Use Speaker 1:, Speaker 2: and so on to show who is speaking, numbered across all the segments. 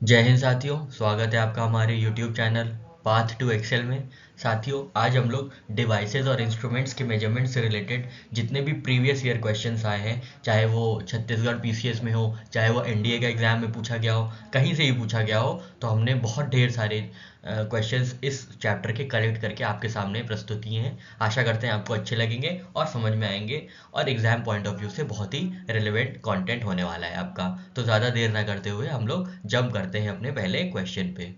Speaker 1: जय हिंद साथियों, स्वागत है आपका हमारे YouTube channel path to excel में। साथियों, आज हम लोग डिवाइसेस और इंस्ट्रूमेंट्स के मेजरमेंट से रिलेटेड जितने भी प्रीवियस ईयर क्वेश्चंस आए हैं, चाहे वो छत्तीसगढ़ पीसीएस में हो, चाहे वो एनडीए का एग्जाम में पूछा गया हो, कहीं से ही पूछा गया हो, तो हमने बहुत ढेर सारे क्वेश्चंस इस चैप्टर के कलेक्ट करके आपके सामने प्रस्तुत किए हैं। आशा करते हैं आपको अच्छे लगेंगे और समझ में आएंगे और एग्जाम पॉइंट ऑफ व्यू से बहुत ही रिलेवेंट कंटेंट होने वाला है आपका। तो ज़्यादा देर ना करते हुए हम लोग जंप करते हैं अपने पहले क्वेश्चन पे।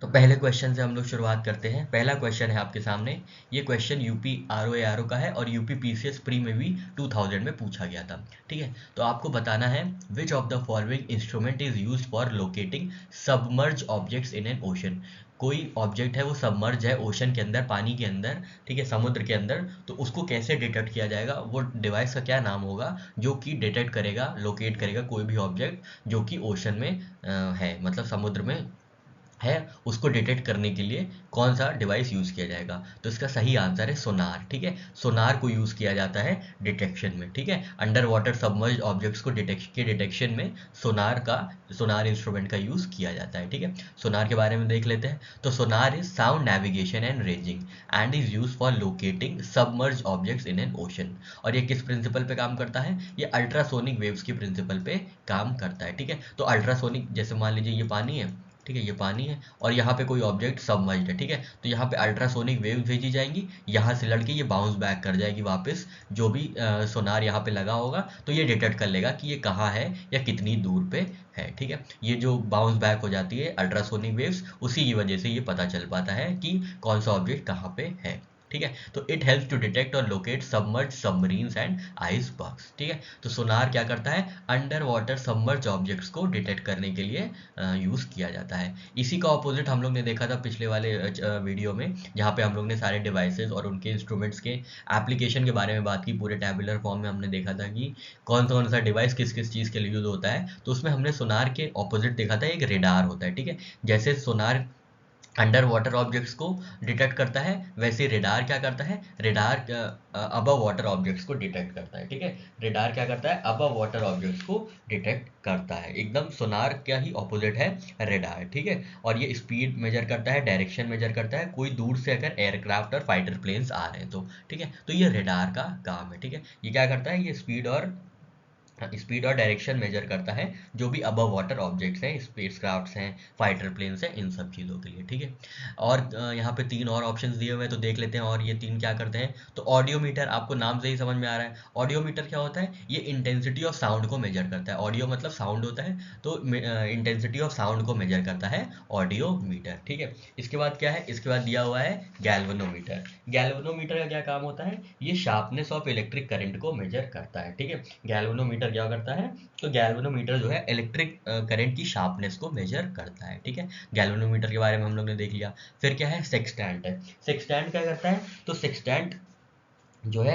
Speaker 1: तो पहले क्वेश्चन से हम लोग शुरुआत करते हैं। पहला क्वेश्चन है आपके सामने। ये क्वेश्चन यूपी आरओ का है और यूपी पीसीएस प्री में भी 2000 में पूछा गया था। ठीक है, तो आपको बताना है विच of the following instrument is use for locating submerge objects in an ocean. कोई ऑब्जेक्ट है वो सबमर्ज है ओशन के अंदर, पानी के अंदर, ठीक है, समुद्र के अंदर, तो उसको कैसे डिटेक्ट किया जाएगा, वो डिवाइस का क्या नाम होगा जो कि डिटेक्ट करेगा, लोकेट करेगा कोई भी ऑब्जेक्ट जो कि ओशन में है, मतलब समुद्र में है, उसको डिटेक्ट करने के लिए कौन सा डिवाइस यूज़ किया जाएगा। तो इसका सही आंसर है सोनार। ठीक है, सोनार को यूज़ किया जाता है डिटेक्शन में। ठीक है, अंडर वाटर सबमर्ज ऑब्जेक्ट्स को डिटेक्शन में सोनार इंस्ट्रूमेंट का यूज़ किया जाता है। ठीक है, सोनार के बारे में देख लेते हैं। तो sonar is sound navigation and ranging and is use for locating submerge objects in an ocean. और ये किस प्रिंसिपल पे काम करता है? ये अल्ट्रासोनिक वेव्स की प्रिंसिपल पे काम करता है। ठीक है, तो अल्ट्रासोनिक, जैसे मान लीजिए ये पानी है, ठीक है, ये पानी है और यहाँ पे कोई ऑब्जेक्ट सबमर्ज्ड है। ठीक है, तो यहाँ पे अल्ट्रासोनिक वेव भेजी जाएंगी, यहाँ से लड़के ये बाउंस बैक कर जाएगी वापस। जो भी सोनार यहाँ पे लगा होगा तो ये डिटेक्ट कर लेगा कि ये कहाँ है या कितनी दूर पे है। ठीक है, ये जो बाउंस बैक हो जाती है अल्ट्रासोनिक वेव्स, उसी की वजह से ये पता चल पाता है कि कौन सा ऑब्जेक्ट कहाँ पे है। ठीक है, तो इट हेल्प्स टू डिटेक्ट और locate submerge submarines and icebergs. ठीक है, तो सोनार क्या करता है? अंडर वाटर सबमर्ज ऑब्जेक्ट्स को डिटेक्ट करने के लिए यूज़ किया जाता है। इसी का ऑपोजिट हम लोग ने देखा था पिछले वाले वीडियो में, जहाँ पे हम लोग ने सारे डिवाइसेस और उनके इंस्ट्रूमेंट्स के एप्लीकेशन के बारे में बात की। पूरे टैबुलर फॉर्म में हमने देखा था कि कौन सा डिवाइस किस किस चीज़ के लिए यूज़ होता है। तो उसमें हमने सोनार के ऑपोजिट देखा था, एक रेडार होता है। ठीक है, जैसे सोनार अंडर वाटर ऑब्जेक्ट्स को डिटेक्ट करता है, वैसे रेडार क्या करता है? रेडार अबव वाटर ऑब्जेक्ट्स को डिटेक्ट करता है। ठीक है, रेडार क्या करता है? अबव वाटर ऑब्जेक्ट्स को डिटेक्ट करता है। एकदम सोनार का ही ऑपोजिट है रेडार। ठीक है, और ये स्पीड मेजर करता है, डायरेक्शन मेजर करता है, कोई दूर से अगर एयरक्राफ्ट और फाइटर प्लेन्स आ रहे हैं तो। ठीक है, तो ये रेडार का काम है। ठीक है, ये क्या करता है? ये स्पीड और डायरेक्शन मेजर करता है जो भी अबव वाटर ऑब्जेक्ट्स हैं, स्पेसक्राफ्ट्स हैं, फाइटर प्लेन्स हैं, इन सब चीज़ों के लिए। ठीक है, और यहाँ पे तीन और ऑप्शंस दिए हुए हैं, तो देख लेते हैं। और ये तीन क्या करते हैं? तो ऑडियोमीटर, आपको नाम से ही समझ में आ रहा है। ऑडियोमीटर क्या होता है? ये इंटेंसिटी ऑफ साउंड को मेजर करता है। ऑडियो मतलब साउंड होता है, तो इंटेंसिटी ऑफ साउंड को मेजर करता है ऑडियोमीटर। ठीक है, इसके बाद क्या है? इसके बाद दिया हुआ है गैल्वेनोमीटर। गैल्वेनोमीटर का क्या काम होता है? ये शार्पनेस ऑफ इलेक्ट्रिक करंट को मेजर करता है। ठीक है, गैल्वेनोमीटर क्या करता है? तो गैल्वेनोमीटर जो है इलेक्ट्रिक करंट की शार्पनेस को मेजर करता है। ठीक है, गैल्वेनोमीटर के बारे में हम लोग ने देख लिया। फिर क्या है? सेक्सटेंट है। सेक्सटेंट क्या करता है? तो सेक्सटेंट जो है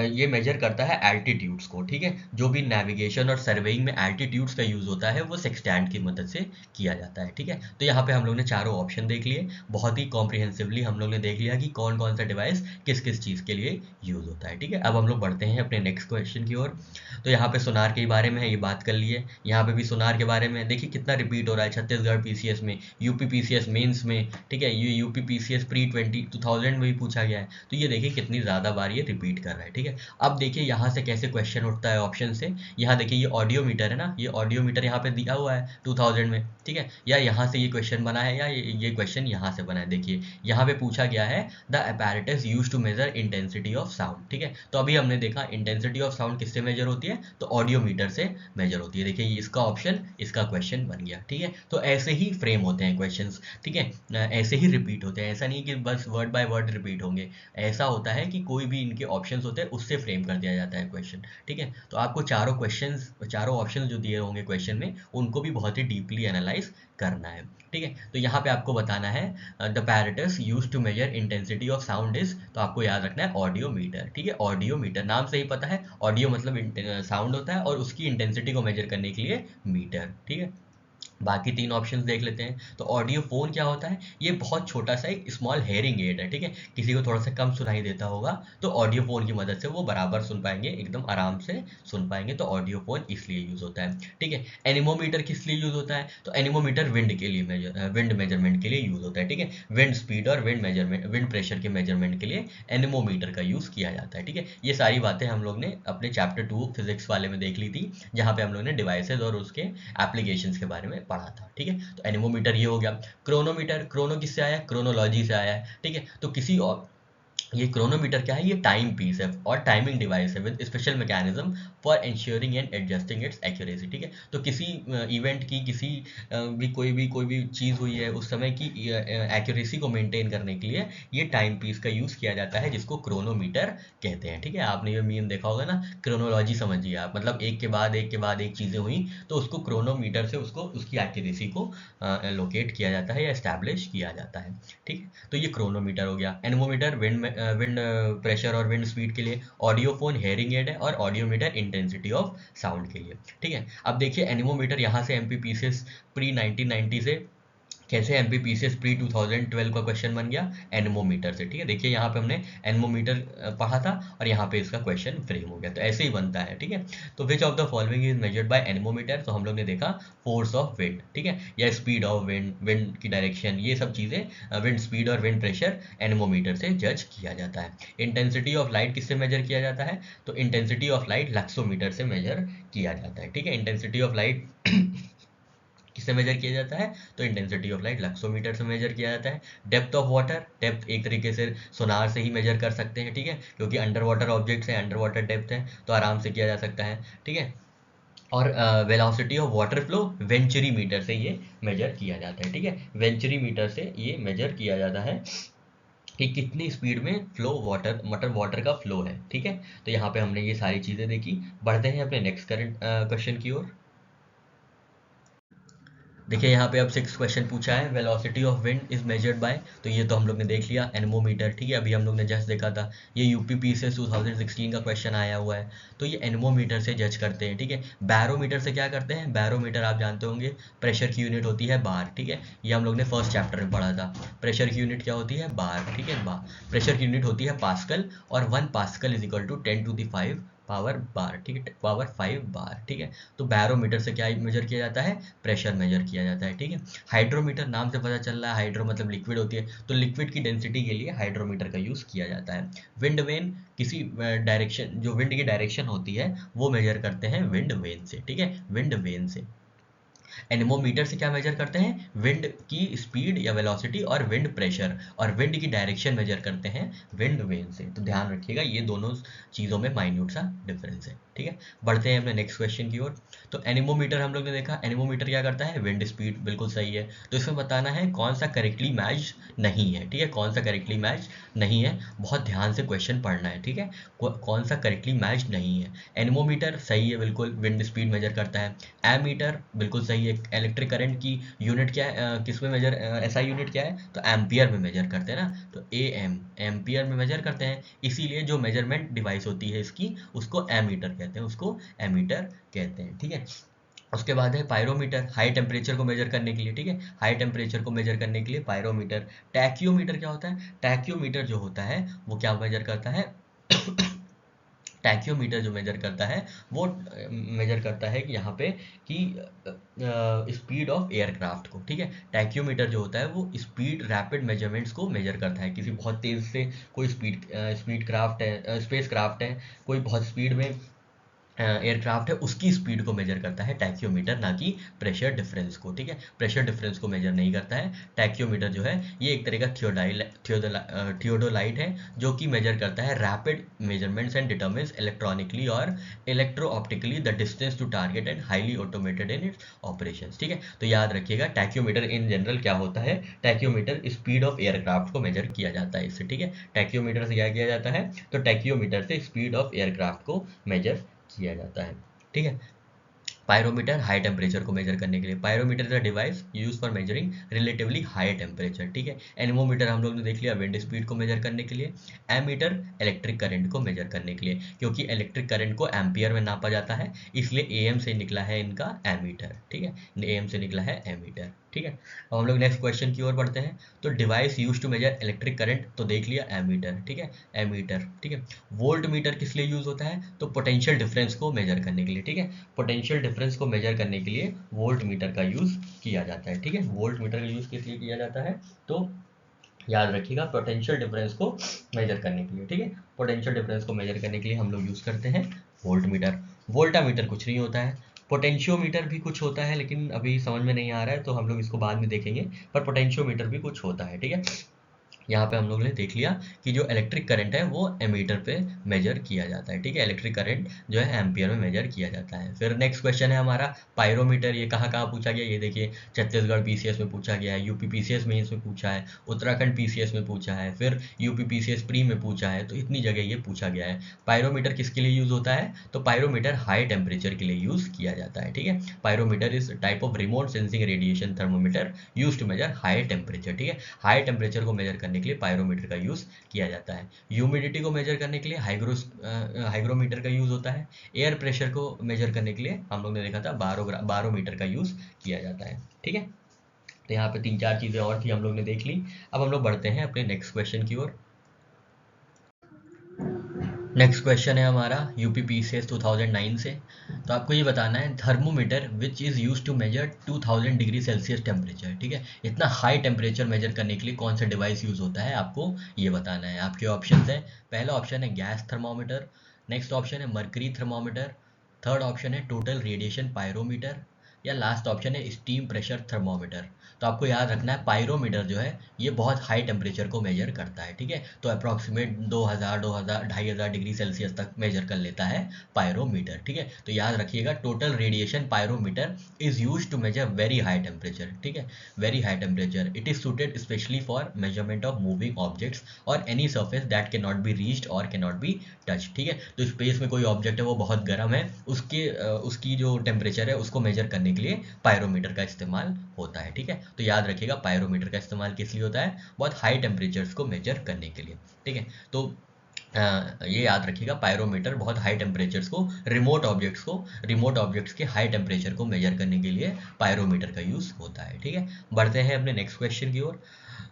Speaker 1: ये मेजर करता है एल्टीट्यूड्स को। ठीक है, जो भी नेविगेशन और सर्वेइंग में एल्टीट्यूड्स का यूज़ होता है वो सेक्सटेंट की मदद से किया जाता है। ठीक है, तो यहाँ पे हम लोग ने चारों ऑप्शन देख लिए, बहुत ही कॉम्प्रिहेंसिवली हम लोग ने देख लिया कि कौन कौन सा डिवाइस किस किस चीज़ के लिए यूज़ होता है। ठीक है, अब हम लोग बढ़ते हैं अपने नेक्स्ट क्वेश्चन की ओर। तो यहाँ पे सोनार के बारे में है, ये बात कर लिए। यहाँ पे भी सोनार के बारे में देखिए कितना रिपीट हो रहा है छत्तीसगढ़ पीसीएस में, यूपी पीसीएस मेंस में। ठीक है, ये यूपी पीसीएस प्री 2000 में भी पूछा गया है। तो ये देखिए कितनी ज़्यादा बार ये रिपीट कर रहा है। ठीक है, अब देखिए यहाँ से कैसे क्वेश्चन उठता है ऑप्शन से। यहाँ देखिए ये ऑडियो मीटर है ना, ये ऑडियो मीटर यहाँ पे दिया हुआ है 2000 में। ठीक है, या यहाँ से ये क्वेश्चन बना है, या ये क्वेश्चन यहाँ से बना है। देखिए यहाँ पे पूछा गया है the apparatus use to measure intensity of sound. ठीक है, तो अभी हमने देखा इंटेंसिटी ऑफ साउंड किससे मेजर होती है? तो ऑडियो मीटर से मेजर होती है। देखिए ये इसका ऑप्शन, इसका क्वेश्चन बन गया। ठीक है, तो ऐसे ही फ्रेम होते हैं क्वेश्चंस। ठीक है, ऐसे ही रिपीट होते हैं, ऐसा नहीं कि बस वर्ड बाय वर्ड रिपीट होंगे। ऐसा होता है कि कोई भी इनके ऑप्शंस होते हैं उससे फ्रेम कर दिया जाता है क्वेश्चन। ठीक है, तो आपको चारों ऑप्शंस जो दिए होंगे क्वेश्चन में, उनको भी बहुत ही डीपली एनालाइज करना है। ठीक है, तो यहाँ पे आपको बताना है the apparatus use to measure intensity of sound is, तो आपको याद रखना है ऑडियो मीटर। ठीक है, ऑडियो मीटर नाम से ही पता है, ऑडियो मतलब साउंड होता है और उसकी इंटेंसिटी को मेजर करने के लिए मीटर। ठीक है, बाकी तीन ऑप्शंस देख लेते हैं। तो ऑडियो फोन क्या होता है, ये बहुत छोटा सा एक स्मॉल हेयरिंग एड है, ठीक है। किसी को थोड़ा सा कम सुनाई देता होगा तो ऑडियो फोन की मदद से वो बराबर सुन पाएंगे, एकदम आराम से सुन पाएंगे, तो ऑडियो फोन इसलिए यूज होता है, ठीक है। एनिमोमीटर किस लिए यूज होता है, तो एनिमोमीटर विंड के लिए विंड मेजरमेंट के लिए यूज होता है, ठीक है। विंड स्पीड और विंड मेजरमेंट, विंड प्रेशर के मेजरमेंट के लिए एनिमोमीटर का यूज किया जाता है, ठीक है। ये सारी बातें हम लोग ने अपने चैप्टर 2 फिजिक्स वाले में देख ली थी, जहाँ पे हम लोग ने डिवाइसेज और उसके एप्लीकेशंस के बारे में पढ़ा था, ठीक है। तो एनिमोमीटर ये हो गया। क्रोनोमीटर, क्रोनो किससे आया है, क्रोनोलॉजी से आया है, ठीक है। तो किसी और, ये क्रोनोमीटर क्या है, ये टाइम पीस है और टाइमिंग डिवाइस है with special mechanism for ensuring and adjusting it's accuracy, ठीक है। तो किसी इवेंट की, किसी भी कोई भी चीज़ हुई है उस समय की एक्यूरेसी को मेंटेन करने के लिए ये टाइम पीस का यूज़ किया जाता है, जिसको क्रोनोमीटर कहते हैं, ठीक है। आपने ये मीम देखा होगा ना, क्रोनोलॉजी समझिए आप, मतलब एक के बाद एक के बाद एक चीज़ें हुई तो उसको क्रोनोमीटर से उसको उसकी एक्यूरेसी को लोकेट किया जाता है या एस्टैब्लिश किया जाता है, ठीक है। तो ये क्रोनोमीटर हो गया। एनमोमीटर विंड प्रेशर और विंड स्पीड के लिए, ऑडियोफोन हेयरिंग एड है, और ऑडियोमीटर इंटेंसिटी ऑफ साउंड के लिए, ठीक है। अब देखिए एनिमोमीटर यहाँ से एमपीपीसीएस प्री 1990 से कैसे एमपीपीसीएस प्री 2012 का क्वेश्चन बन गया, एनमोमीटर से, ठीक है। देखिए यहाँ पे हमने एनमोमीटर पढ़ा था और यहाँ पे इसका क्वेश्चन फ्रेम हो गया, तो ऐसे ही बनता है, ठीक है। तो which of the following is measured by anemometer, तो हम लोग ने देखा फोर्स ऑफ विंड, ठीक है, या स्पीड ऑफ विंड, विंड की डायरेक्शन, ये सब चीज़ें विंड स्पीड और विंड प्रेशर एनमोमीटर से जज किया जाता है। इंटेंसिटी ऑफ लाइट किससे मेजर किया जाता है, तो इंटेंसिटी ऑफ लाइट लक्सोमीटर से मेजर किया जाता है, ठीक है। इंटेंसिटी ऑफ लाइट किससे मेजर किया जाता है, तो इंटेंसिटी ऑफ लाइट लक्सोमीटर से मेजर किया जाता है। डेप्थ ऑफ वाटर, डेप्थ एक तरीके से सोनार से ही मेजर कर सकते हैं, ठीक है, क्योंकि अंडर वाटर ऑब्जेक्ट्स है, अंडर वाटर डेप्थ है, तो आराम से किया जा सकता है, ठीक है। और velocity of water flow venturi meter से ये मेजर किया जाता है, ठीक है। वेंचुरी मीटर से ये मेजर किया जाता है कि कितनी स्पीड में फ्लो वाटर, मतलब वाटर का फ्लो है, ठीक है। तो यहाँ पे हमने ये सारी चीज़ें देखी। बढ़ते हैं अपने नेक्स्ट करंट क्वेश्चन की ओर। देखिए यहाँ पे अब 6 क्वेश्चन पूछा है, velocity of wind is measured bye, तो ये तो हम लोग ने देख लिया, एनमोमीटर, ठीक है। अभी हम लोग ने जस्ट देखा था, ये यूपीपी से 2016 का क्वेश्चन आया हुआ है, तो ये एनमोमीटर से जज करते हैं, ठीक है। बैरोमीटर से क्या करते हैं, बैरोमीटर आप जानते होंगे प्रेशर की यूनिट होती है बार, ठीक है। ये हम लोग ने फर्स्ट चैप्टर में पढ़ा था, प्रेशर की यूनिट क्या होती है, बार, ठीक है। बार, प्रेशर की यूनिट होती है पास्कल, और 1 pascal is equal to 10⁵ power bar, ठीक है, पावर 5 बार, ठीक है। तो बैरोमीटर से क्या मेजर किया जाता है, प्रेशर मेजर किया जाता है, ठीक है। हाइड्रोमीटर, नाम से पता चल रहा है, हाइड्रो मतलब लिक्विड होती है, तो लिक्विड की डेंसिटी के लिए हाइड्रोमीटर का यूज किया जाता है। विंड वेन, किसी डायरेक्शन, जो विंड की डायरेक्शन होती है वो मेजर करते हैं विंड वेन से, ठीक है, विंड वेन से। एनेमोमीटर से क्या मेजर करते हैं, विंड की स्पीड या वेलोसिटी और विंड प्रेशर, और विंड की डायरेक्शन मेजर करते हैं विंड वेन से। तो ध्यान रखिएगा ये दोनों चीज़ों में माइन्यूट सा डिफरेंस है, ठीक है। बढ़ते हैं अपने नेक्स्ट क्वेश्चन की ओर। तो एनेमोमीटर हम लोग ने देखा, एनेमोमीटर क्या करता है, विंड स्पीड, बिल्कुल सही है। तो इसमें बताना है कौन सा करेक्टली मैच नहीं है, ठीक है, कौन सा करेक्टली मैच नहीं है, बहुत ध्यान से क्वेश्चन पढ़ना है, ठीक है। कौन सा करेक्टली मैच नहीं है। एनेमोमीटर सही है, बिल्कुल विंड स्पीड मेजर करता है। एमीटर बिल्कुल सही है। इलेक्ट्रिक करंट की यूनिट क्या है, किस में मेजर, एसआई यूनिट क्या है, तो एम्पियर में मेजर करते हैं ना, तो एएम एम्पियर में मेजर करते हैं, इसीलिए जो मेजरमेंट डिवाइस होती है इसकी, उसको एमीटर कहते हैं, उसको एमीटर कहते हैं, ठीक है। उसके बाद है पायरोमीटर, हाई टेम्परेचर को मेजर करने के लिए, ठीक है, हाई टेम्परेचर को मेजर करने के लिए पायरोमीटर। टैक्योमीटर क्या होता है, टैक्योमीटर जो होता है वो क्या मेजर करता है टैक्योमीटर जो मेजर करता है वो मेजर करता है कि यहाँ पे कि स्पीड ऑफ एयरक्राफ्ट को, ठीक है। टैक्योमीटर जो होता है वो स्पीड रैपिड मेजरमेंट्स को मेजर करता है, किसी बहुत तेज से कोई स्पीड क्राफ्ट है, स्पेस क्राफ्ट है, कोई बहुत स्पीड में एयरक्राफ्ट है, उसकी स्पीड को मेजर करता है टैक्योमीटर, ना कि प्रेशर डिफरेंस को, ठीक है। प्रेशर डिफरेंस को मेजर नहीं करता है टैक्योमीटर जो है, ये एक तरह का थियोडोलाइट है जो कि मेजर करता है rapid measurements and determines electronically और electro optically the distance to target and highly automated in its operations, ठीक है। तो याद रखिएगा टैक्योमीटर इन जनरल क्या होता है, टैक्योमीटर स्पीड ऑफ एयरक्राफ्ट को मेजर किया जाता है इससे, ठीक है। टैक्योमीटर से क्या किया जाता है, तो टैक्योमीटर से स्पीड ऑफ एयरक्राफ्ट को मेजर किया जाता है, ठीक है। पायरोमीटर हाई टेम्परेचर को मेजर करने के लिए। Pyrometer is a device use for measuring relatively high temperature, ठीक है। एनेमोमीटर हम लोग ने देख लिया विंड स्पीड को मेजर करने के लिए। एमीटर इलेक्ट्रिक करंट को मेजर करने के लिए, क्योंकि इलेक्ट्रिक करंट को एम्पियर में नापा जाता है, इसलिए एम से निकला है इनका एमीटर, ठीक है। एम से निकला है एमीटर, ठीक है। अब हम लोग नेक्स्ट क्वेश्चन की ओर बढ़ते हैं। तो device use to measure electric current तो देख लिया एमीटर, ठीक है, एमीटर, ठीक है। वोल्ट मीटर किस लिए यूज होता है? तो पोटेंशियल डिफरेंस को मेजर करने के लिए, ठीक है। पोटेंशियल डिफरेंस को मेजर करने के लिए वोल्ट मीटर का यूज किया जाता है, ठीक है। वोल्ट मीटर का यूज किस लिए किया जाता है? तो याद रखिएगा, पोटेंशियल डिफरेंस को मेजर करने के लिए, ठीक है। पोटेंशियल डिफरेंस को मेजर करने के लिए हम लोग यूज करते हैं वोल्ट मीटर। वोल्टामीटर कुछ नहीं होता है। पोटेंशियोमीटर भी कुछ होता है, लेकिन अभी समझ में नहीं आ रहा है तो हम लोग इसको बाद में देखेंगे, पर पोटेंशियोमीटर भी कुछ होता है, ठीक है। यहाँ पे हम लोग ने देख लिया कि जो इलेक्ट्रिक करंट है वो एमीटर पे मेजर किया जाता है, ठीक है। इलेक्ट्रिक करंट जो है एम्पियर में मेजर किया जाता है। फिर नेक्स्ट क्वेश्चन है हमारा पायरोमीटर। ये कहाँ कहाँ पूछा गया? ये देखिए, छत्तीसगढ़ पीसीएस में पूछा गया है, यूपी पीसीएस में इसमें पूछा है, उत्तराखंड पीसीएस में पूछा है, फिर यूपी पीसीएस प्री में पूछा है, तो इतनी जगह ये पूछा गया है। पायरोमीटर किसके लिए यूज होता है? तो पायरोमीटर हाई टेम्परेचर के लिए यूज किया जाता है, ठीक है। Pyrometer is type of remote sensing radiation thermometer use to measure high temperature, ठीक है। हाई टेम्परेचर को मेजर करने के लिए पायरोमीटर का यूज किया जाता है। ह्यूमिडिटी को मेजर करने के लिए हाइग्रोमीटर का यूज होता है। एयर प्रेशर को मेजर करने के लिए हम लोग ने देखा था बारोमीटर का यूज किया जाता है, ठीक है। तो यहाँ पे 3-4 चीजें और थी, हम लोग ने देख ली। अब हम लोग बढ़ते हैं अपने नेक्स्ट क्वेश्चन की ओर। नेक्स्ट क्वेश्चन है हमारा यूपी पीसीएस 2009 से। तो आपको ये बताना है thermometer which is use to measure 2000 degree Celsius temperature, ठीक है। इतना हाई टेम्परेचर मेजर करने के लिए कौन सा डिवाइस यूज होता है, आपको ये बताना है। आपके ऑप्शन है, पहला ऑप्शन है गैस थर्मोमीटर, नेक्स्ट ऑप्शन है मर्करी थर्मोमीटर, थर्ड ऑप्शन है टोटल रेडिएशन पायरोमीटर, या लास्ट ऑप्शन है स्टीम प्रेशर थर्मोमीटर। तो आपको याद रखना है पायरोमीटर जो है ये बहुत हाई टेम्परेचर को मेजर करता है, ठीक है। तो अप्रॉक्सीमेट 2000 2500 डिग्री सेल्सियस तक मेजर कर लेता है पायरोमीटर, ठीक है। तो याद रखिएगा total radiation pyrometer is use to measure very high temperature, ठीक है, very high temperature. It is suited specially for measurement of moving objects और any surface that can not be reached और कैन नॉट बी टच, ठीक है। तो space में कोई object है वो बहुत गर्म है, उसकी जो टेम्परेचर है उसको मेजर करने के लिए पायरोमीटर का इस्तेमाल होता है, ठीक है। तो याद रखिएगा पायरोमीटर का इस्तेमाल किस लिए होता है? बहुत हाई टेम्परेचर्स को मेजर करने के लिए, ठीक है। तो ये याद रखिएगा पायरोमीटर बहुत हाई टेम्परेचर्स को, रिमोट ऑब्जेक्ट्स के हाई टेम्परेचर को मेजर करने के लिए पायरोमीटर का यूज होता है, ठीक है। बढ़ते हैं अपने नेक्स्ट क्वेश्चन की ओर।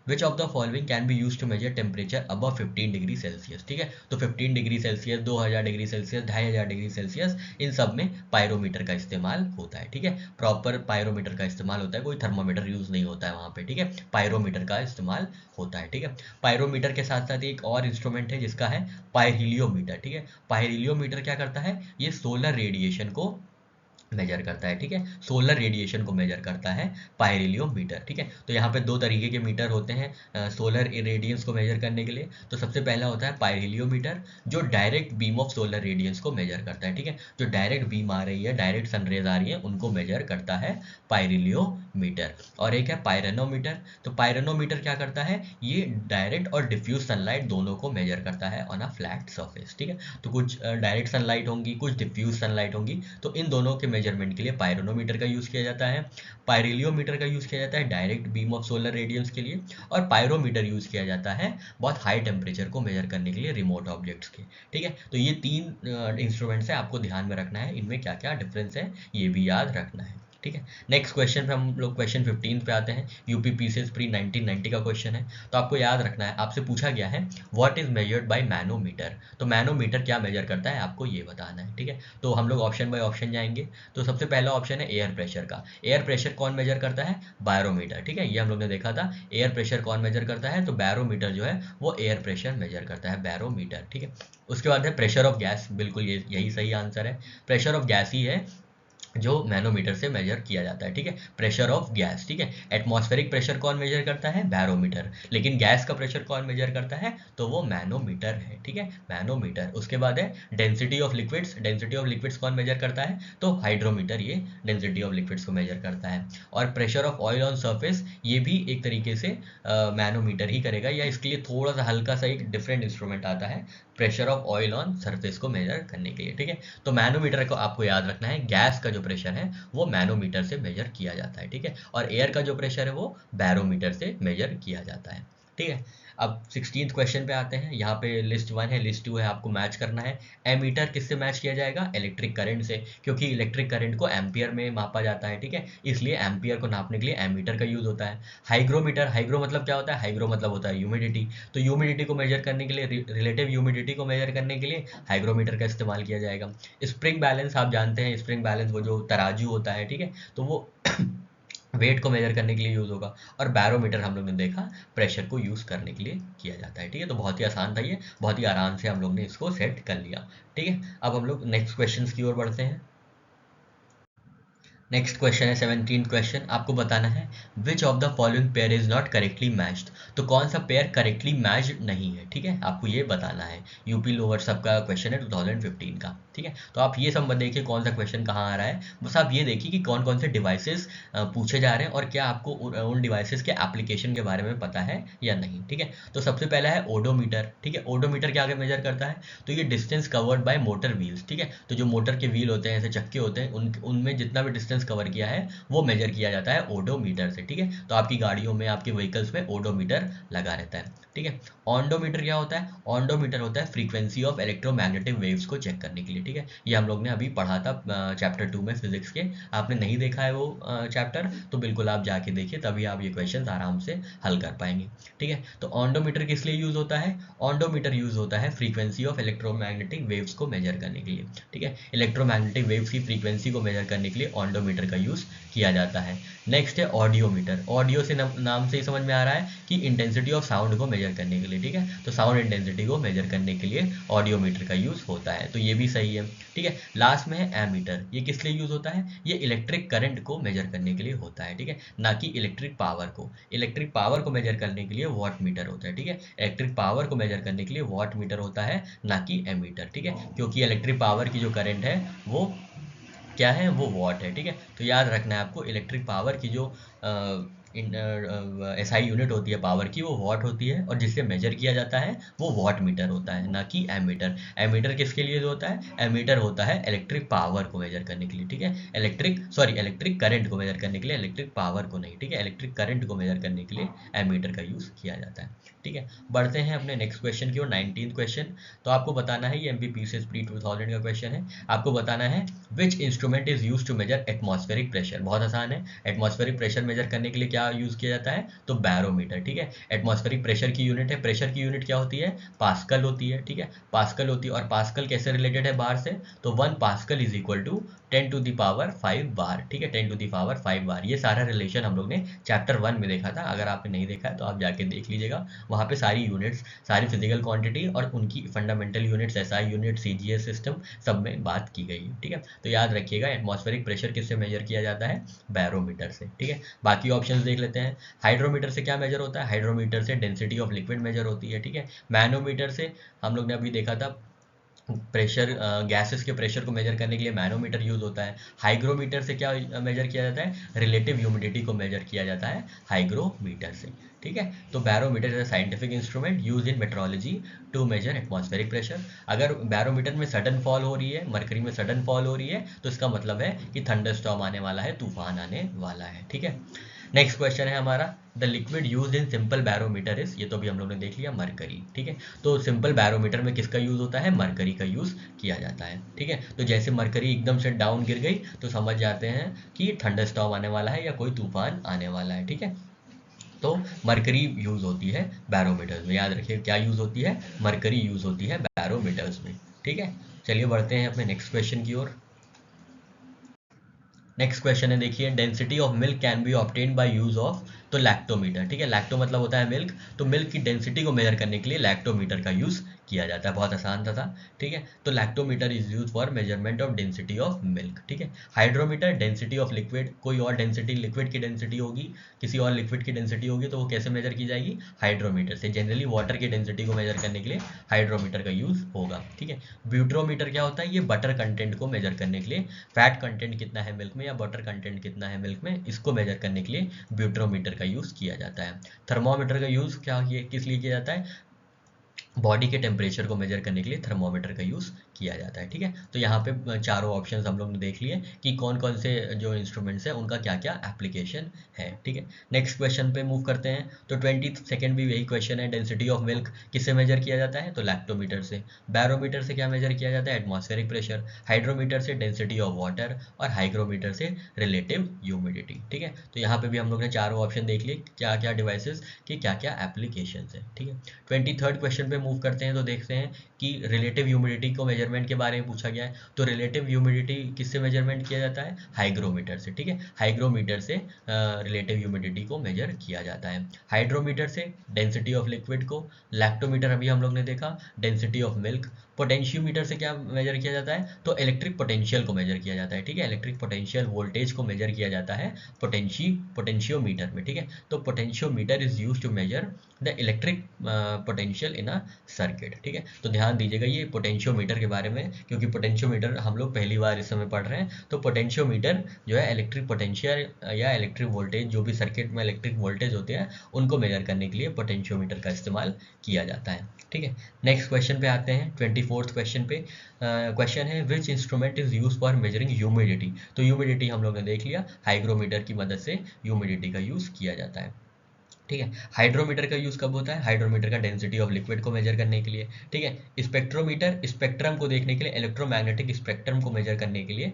Speaker 1: Which of the following can be use to measure temperature above 15 degree Celsius, ठीक है। तो 15 degree Celsius, 2000 degree Celsius, 2500 degree Celsius, इन सब में पायरोमीटर का इस्तेमाल होता है, ठीक है। प्रॉपर पायरोमीटर का इस्तेमाल होता है, कोई थर्मोमीटर यूज नहीं होता है वहाँ पे, ठीक है। पायरोमीटर का इस्तेमाल होता है, ठीक है। पायरोमीटर के साथ साथ एक और इंस्ट्रूमेंट है जिसका है पायरिलियोमीटर, ठीक है। पायरिलियोमीटर क्या करता है? ये सोलर रेडिएशन को मेजर करता है, ठीक है। सोलर रेडिएशन को मेजर करता है पायरिलियोमीटर, ठीक है। तो यहाँ पे दो तरीके के मीटर होते हैं सोलर रेडियंस को मेजर करने के लिए। तो सबसे पहला होता है पायरिलियोमीटर जो direct beam of solar radiance को मेजर करता है, ठीक है। जो डायरेक्ट बीम आ रही है, डायरेक्ट सनरेज आ रही है, उनको मेजर करता है पायरिलियोमीटर। और एक है पायरेनोमीटर। तो पायरेनोमीटर क्या करता है? ये डायरेक्ट और डिफ्यूज सनलाइट दोनों को मेजर करता है ऑन अ फ्लैट सर्फेस, ठीक है। तो कुछ डायरेक्ट सनलाइट होंगी, कुछ डिफ्यूज सनलाइट होंगी, तो इन दोनों के मेजरमेंट के लिए पायरोनोमीटर का यूज किया जाता है। पायरिलियोमीटर का यूज किया जाता है direct beam of solar radiance के लिए, और पायरोमीटर यूज किया जाता है बहुत हाई टेम्परेचर को मेजर करने के लिए रिमोट ऑब्जेक्ट्स के, ठीक है। तो ये तीन इंस्ट्रूमेंट्स है, आपको ध्यान में रखना है, इनमें क्या क्या डिफरेंस है ये भी याद रखना है, ठीक है। नेक्स्ट क्वेश्चन पे हम लोग क्वेश्चन 15 पे आते हैं। यूपी पीसीएस प्री 1990 का क्वेश्चन है। तो आपको याद रखना है, आपसे पूछा गया है what is measured bye manometer. तो मैनोमीटर क्या मेजर करता है आपको ये बताना है, ठीक है। तो हम लोग ऑप्शन बाय ऑप्शन जाएंगे। तो सबसे पहला ऑप्शन है एयर प्रेशर का। एयर प्रेशर कौन मेजर करता है? बारोमीटर, ठीक है। ये हम लोग ने देखा था। एयर प्रेशर कौन मेजर करता है? तो बैरोमीटर जो है वो एयर प्रेशर मेजर करता है, बैरोमीटर, ठीक है। उसके बाद है प्रेशर ऑफ गैस, बिल्कुल यही सही आंसर है। प्रेशर ऑफ गैस ही है जो मैनोमीटर से मेजर किया जाता है, ठीक है। प्रेशर ऑफ गैस, ठीक है। एटमॉस्फेरिक प्रेशर कौन मेजर करता है? बैरोमीटर। लेकिन गैस का प्रेशर कौन मेजर करता है? तो वो मैनोमीटर है, ठीक है, मैनोमीटर। उसके बाद है density of liquids. Density of liquids कौन मेजर करता है? तो हाइड्रोमीटर ये डेंसिटी ऑफ लिक्विड्स को मेजर करता है। और pressure of oil on surface ये भी एक तरीके से मैनोमीटर ही करेगा, या इसके लिए थोड़ा सा हल्का सा एक डिफरेंट इंस्ट्रूमेंट आता है, pressure of oil on surface को मेजर करने के लिए, ठीक है। तो मैनोमीटर को आपको याद रखना है, गैस का जो प्रेशर है वो मैनोमीटर से मेजर किया जाता है, ठीक है, और एयर का जो प्रेशर है वो बैरोमीटर से मेजर किया जाता है, ठीक है। अब 16th क्वेश्चन पे आते हैं। यहाँ पे लिस्ट 1 है, लिस्ट 2 है, आपको मैच करना है। एमीटर किससे मैच किया जाएगा? इलेक्ट्रिक करंट से, क्योंकि इलेक्ट्रिक करंट को एम्पियर में मापा जाता है, ठीक है, इसलिए एम्पियर को नापने के लिए एमीटर का यूज होता है। हाइग्रोमीटर, हाइग्रो मतलब क्या होता है? हाइग्रो मतलब होता है ह्यूमिडिटी, तो ह्यूमिडिटी को मेजर करने के लिए, रिलेटिव ह्यूमिडिटी को मेजर करने के लिए हाइग्रोमीटर का इस्तेमाल किया जाएगा। स्प्रिंग बैलेंस आप जानते हैं, स्प्रिंग बैलेंस वो जो तराजू होता है, ठीक है, तो वो वेट को मेजर करने के लिए यूज होगा। और बैरोमीटर हम लोग ने देखा प्रेशर को यूज करने के लिए किया जाता है, ठीक है। तो बहुत ही आसान था ये, बहुत ही आराम से हम लोग ने इसको सेट कर लिया, ठीक है। अब हम लोग नेक्स्ट क्वेश्चन की ओर बढ़ते हैं। नेक्स्ट क्वेश्चन है 17th क्वेश्चन, आपको बताना है विच of the following pair is not correctly matched. तो कौन सा पेयर करेक्टली मैच्ड नहीं है, ठीक है, आपको ये बताना है। यूपी लोअर सब का क्वेश्चन है 2015 का, ठीक है। तो आप ये सब मत देखिए कौन सा क्वेश्चन कहाँ आ रहा है, बस आप ये देखिए कि कौन कौन से डिवाइसेस पूछे जा रहे हैं और क्या आपको उन डिवाइसेस के एप्लीकेशन के बारे में पता है या नहीं, ठीक है। तो सबसे पहला है ओडोमीटर, ठीक है। ओडोमीटर क्या आगे मेजर करता है? तो ये distance covered by motor wheels, ठीक है। तो जो मोटर के व्हील होते हैं, ऐसे चक्के होते हैं, उनमें जितना भी डिस्टेंस कवर किया है वो मेजर किया जाता है ओडोमीटर से, ठीक है। तो आपकी गाड़ियों में, आपके व्हीकल्स में ओडोमीटर लगा रहता है, ठीक है। ऑन्डोमीटर क्या होता है? ऑन्डोमीटर होता है फ्रीक्वेंसी ऑफ इलेक्ट्रोमैग्नेटिक वेव्स को चेक करने के लिए, ठीक है। ये हम लोग ने अभी पढ़ा था चैप्टर 2 में फिजिक्स के। आपने नहीं देखा है वो चैप्टर, तो बिल्कुल आप जाके देखिए, तभी आप ये क्वेश्चन आराम से हल कर पाएंगे, ठीक है। तो ऑन्डोमीटर किस लिए यूज होता है? ऑन्डोमीटर यूज होता है फ्रीक्वेंसी ऑफ इलेक्ट्रोमैग्नेटिक वेव्स को मेजर करने के लिए, ठीक है। इलेक्ट्रोमैग्नेटिक वेव्स की फ्रीक्वेंसी को मेजर करने के लिए ऑन्डोमीटर का यूज किया जाता है। नेक्स्ट है ऑडियोमीटर। ऑडियो से नाम से ही समझ में आ रहा है कि इंटेंसिटी ऑफ साउंड को मेजर करने के लिए, ठीक है। तो साउंड इंटेंसिटी को मेजर करने के लिए ऑडियोमीटर का यूज होता है, तो ये भी सही है, ठीक है। लास्ट में है एमीटर। ये किस लिए यूज होता है? ये इलेक्ट्रिक करंट को मेजर करने के लिए होता है, ठीक है, ना कि इलेक्ट्रिक पावर को। इलेक्ट्रिक पावर को मेजर करने के लिए वॉट मीटर होता है, ठीक है। इलेक्ट्रिक पावर को मेजर करने के लिए वॉट मीटर होता है, ना कि एमीटर, ठीक है, क्योंकि इलेक्ट्रिक पावर की जो करंट है वो क्या है? वो वॉट है, ठीक है। तो याद रखना है आपको, इलेक्ट्रिक पावर की जो एसआई यूनिट होती है पावर की, वो वॉट होती है, और जिससे मेजर किया जाता है वो वॉट मीटर होता है, ना कि एमीटर। एमीटर किसके लिए जो होता है? एमीटर होता है इलेक्ट्रिक पावर को मेजर करने के लिए, ठीक है। इलेक्ट्रिक करंट को मेजर करने के लिए, इलेक्ट्रिक पावर को नहीं, ठीक है, इलेक्ट्रिक करंट को मेजर करने के लिए एमीटर का यूज किया जाता है, ठीक है। बढ़ते हैं अपने नेक्स्ट क्वेश्चन की ओर, 19th क्वेश्चन। तो आपको बताना है, ये एमपीपीसीएस प्री 2000 का क्वेश्चन है। आपको बताना है which instrument is use to measure atmospheric pressure. बहुत आसान है, एटमॉस्फेरिक प्रेशर मेजर करने के लिए क्या यूज किया जाता है? तो बैरोमीटर, ठीक है। एटमॉस्फेरिक प्रेशर की यूनिट है, प्रेशर की यूनिट क्या होती है? पास्कल होती है, ठीक है, पास्कल होती है। और पास्कल कैसे रिलेटेड है बार से? तो 1 pascal is equal to 10 to the power 5 bar, ठीक है, 10 टू द पावर 5 बार। ये सारा रिलेशन हम लोग ने चैप्टर 1 में देखा था, अगर आपने नहीं देखा है तो आप जाके देख लीजिएगा। वहाँ पे सारी यूनिट्स, सारी फिजिकल क्वांटिटी और उनकी fundamental units, SI unit, CGS system, सब में बात की गई, ठीक है। तो याद रखिएगा, एटमॉस्फेरिक प्रेशर किससे मेजर किया जाता है? बैरोमीटर से, ठीक है। बाकी ऑप्शंस देख लेते हैं। हाइड्रोमीटर से क्या मेजर होता है? हाइड्रोमीटर से डेंसिटी ऑफ लिक्विड मेजर होती है, ठीक है। मैनोमीटर से हम लोग ने अभी देखा था प्रेशर, गैसेस के प्रेशर को मेजर करने के लिए मैनोमीटर यूज होता है। हाइग्रोमीटर से क्या मेजर किया जाता है? रिलेटिव ह्यूमिडिटी को मेजर किया जाता है हाइग्रोमीटर से, ठीक है। तो barometer is a scientific instrument use in metrology to measure atmospheric pressure. अगर बैरोमीटर में सडन फॉल हो रही है, मरकरी में सडन फॉल हो रही है, तो इसका मतलब है कि थंडरस्टॉर्म आने वाला है, तूफान आने वाला है, ठीक है। नेक्स्ट क्वेश्चन है हमारा, the liquid use in simple barometer is. ये तो भी हम लोग ने देख लिया, मरकरी, ठीक है। तो सिंपल बैरोमीटर में किसका यूज होता है? मरकरी का यूज किया जाता है, ठीक है। तो जैसे मरकरी एकदम से डाउन गिर गई तो समझ जाते हैं कि थंडरस्टॉर्म आने वाला है या कोई तूफान आने वाला है, ठीक है। तो मरकरी यूज होती है बैरोमीटर्स में, याद रखिए क्या यूज होती है? मरकरी यूज होती है बैरोमीटर्स में, ठीक है। चलिए बढ़ते हैं अपने नेक्स्ट क्वेश्चन की ओर। नेक्स्ट क्वेश्चन है, देखिए, density of milk can be obtained by use of. तो लैक्टोमीटर, ठीक है, लैक्टो मतलब होता है मिल्क, तो मिल्क की डेंसिटी को मेजर करने के लिए लैक्टोमीटर का यूज किया जाता है। बहुत आसान था, ठीक है। तो lactometer is use for measurement of density of milk, ठीक है। हाइड्रोमीटर डेंसिटी ऑफ लिक्विड, कोई और डेंसिटी, लिक्विड की डेंसिटी होगी, किसी और लिक्विड की डेंसिटी होगी, तो वो कैसे मेजर की जाएगी? हाइड्रोमीटर से। जनरली वाटर की डेंसिटी को मेजर करने के लिए हाइड्रोमीटर का यूज होगा, ठीक है। ब्यूट्रोमीटर क्या होता है? ये बटर कंटेंट को मेजर करने के लिए, फैट कंटेंट कितना है मिल्क में या बटर कंटेंट कितना है मिल्क में, इसको मेजर करने के लिए ब्यूट्रोमीटर का यूज किया जाता है। थर्मोमीटर का यूज क्या किस लिए किया जाता है? बॉडी के टेम्परेचर को मेजर करने के लिए थर्मोमीटर का यूज़ किया जाता है। ठीक है, तो यहाँ पे चारों ऑप्शंस हम लोग ने देख लिए कि कौन कौन से जो इंस्ट्रूमेंट्स हैं उनका क्या क्या एप्लीकेशन है। ठीक है, नेक्स्ट क्वेश्चन पे मूव करते हैं। तो 22nd भी यही क्वेश्चन है, डेंसिटी ऑफ मिल्क किससे मेजर किया जाता है, तो लैक्टोमीटर से। बैरोमीटर से क्या मेजर किया जाता है, एटमॉस्फेरिक प्रेशर। हाइड्रोमीटर से डेंसिटी ऑफ वाटर, और हाइग्रोमीटर से रिलेटिव ह्यूमिडिटी। ठीक है, तो यहाँ पे भी हम लोग ने चारों ऑप्शन देख लिए क्या क्या डिवाइसेस की क्या क्या एप्लीकेशन है। ठीक है, 23rd क्वेश्चन पे मूव करते हैं। तो देखते हैं कि रिलेटिव ह्यूमिडिटी को मेजरमेंट के बारे में पूछा गया है। तो रिलेटिव ह्यूमिडिटी किससे मेजरमेंट किया जाता है, हाइग्रोमीटर से। ठीक है, हाइग्रोमीटर से रिलेटिव ह्यूमिडिटी को मेजर किया जाता है। हाइड्रोमीटर से डेंसिटी ऑफ लिक्विड को, लैक्टोमीटर अभी हम लोग ने देखा डेंसिटी ऑफ मिल्क। पोटेंशियोमीटर से क्या मेजर किया जाता है, तो इलेक्ट्रिक पोटेंशियल को मेजर किया जाता है। ठीक है, इलेक्ट्रिक पोटेंशियल वोल्टेज को मेजर किया जाता है पोटेंशियोमीटर में। ठीक है, तो potentiometer is used to measure the electric potential in a circuit. ठीक है, तो ध्यान दीजिएगा ये पोटेंशियोमीटर के बारे में, क्योंकि पोटेंशियोमीटर हम लोग पहली बार इस समय पढ़ रहे हैं। तो पोटेंशियोमीटर जो है इलेक्ट्रिक पोटेंशियल या इलेक्ट्रिक वोल्टेज, जो भी सर्किट में इलेक्ट्रिक वोल्टेज होते हैं उनको मेजर करने के लिए पोटेंशियोमीटर का इस्तेमाल किया जाता है। ठीक है, नेक्स्ट क्वेश्चन पे आते हैं। 24th क्वेश्चन पे क्वेश्चन है which instrument is use for measuring humidity. तो ह्यूमिडिटी हम लोग ने देख लिया, हाइग्रोमीटर की मदद से ह्यूमिडिटी का यूज किया जाता है। ठीक है, हाइड्रोमीटर का यूज़ कब होता है, हाइड्रोमीटर का डेंसिटी ऑफ लिक्विड को मेजर करने के लिए। ठीक है, स्पेक्ट्रोमीटर स्पेक्ट्रम को देखने के लिए, इलेक्ट्रोमैग्नेटिक स्पेक्ट्रम को मेजर करने के लिए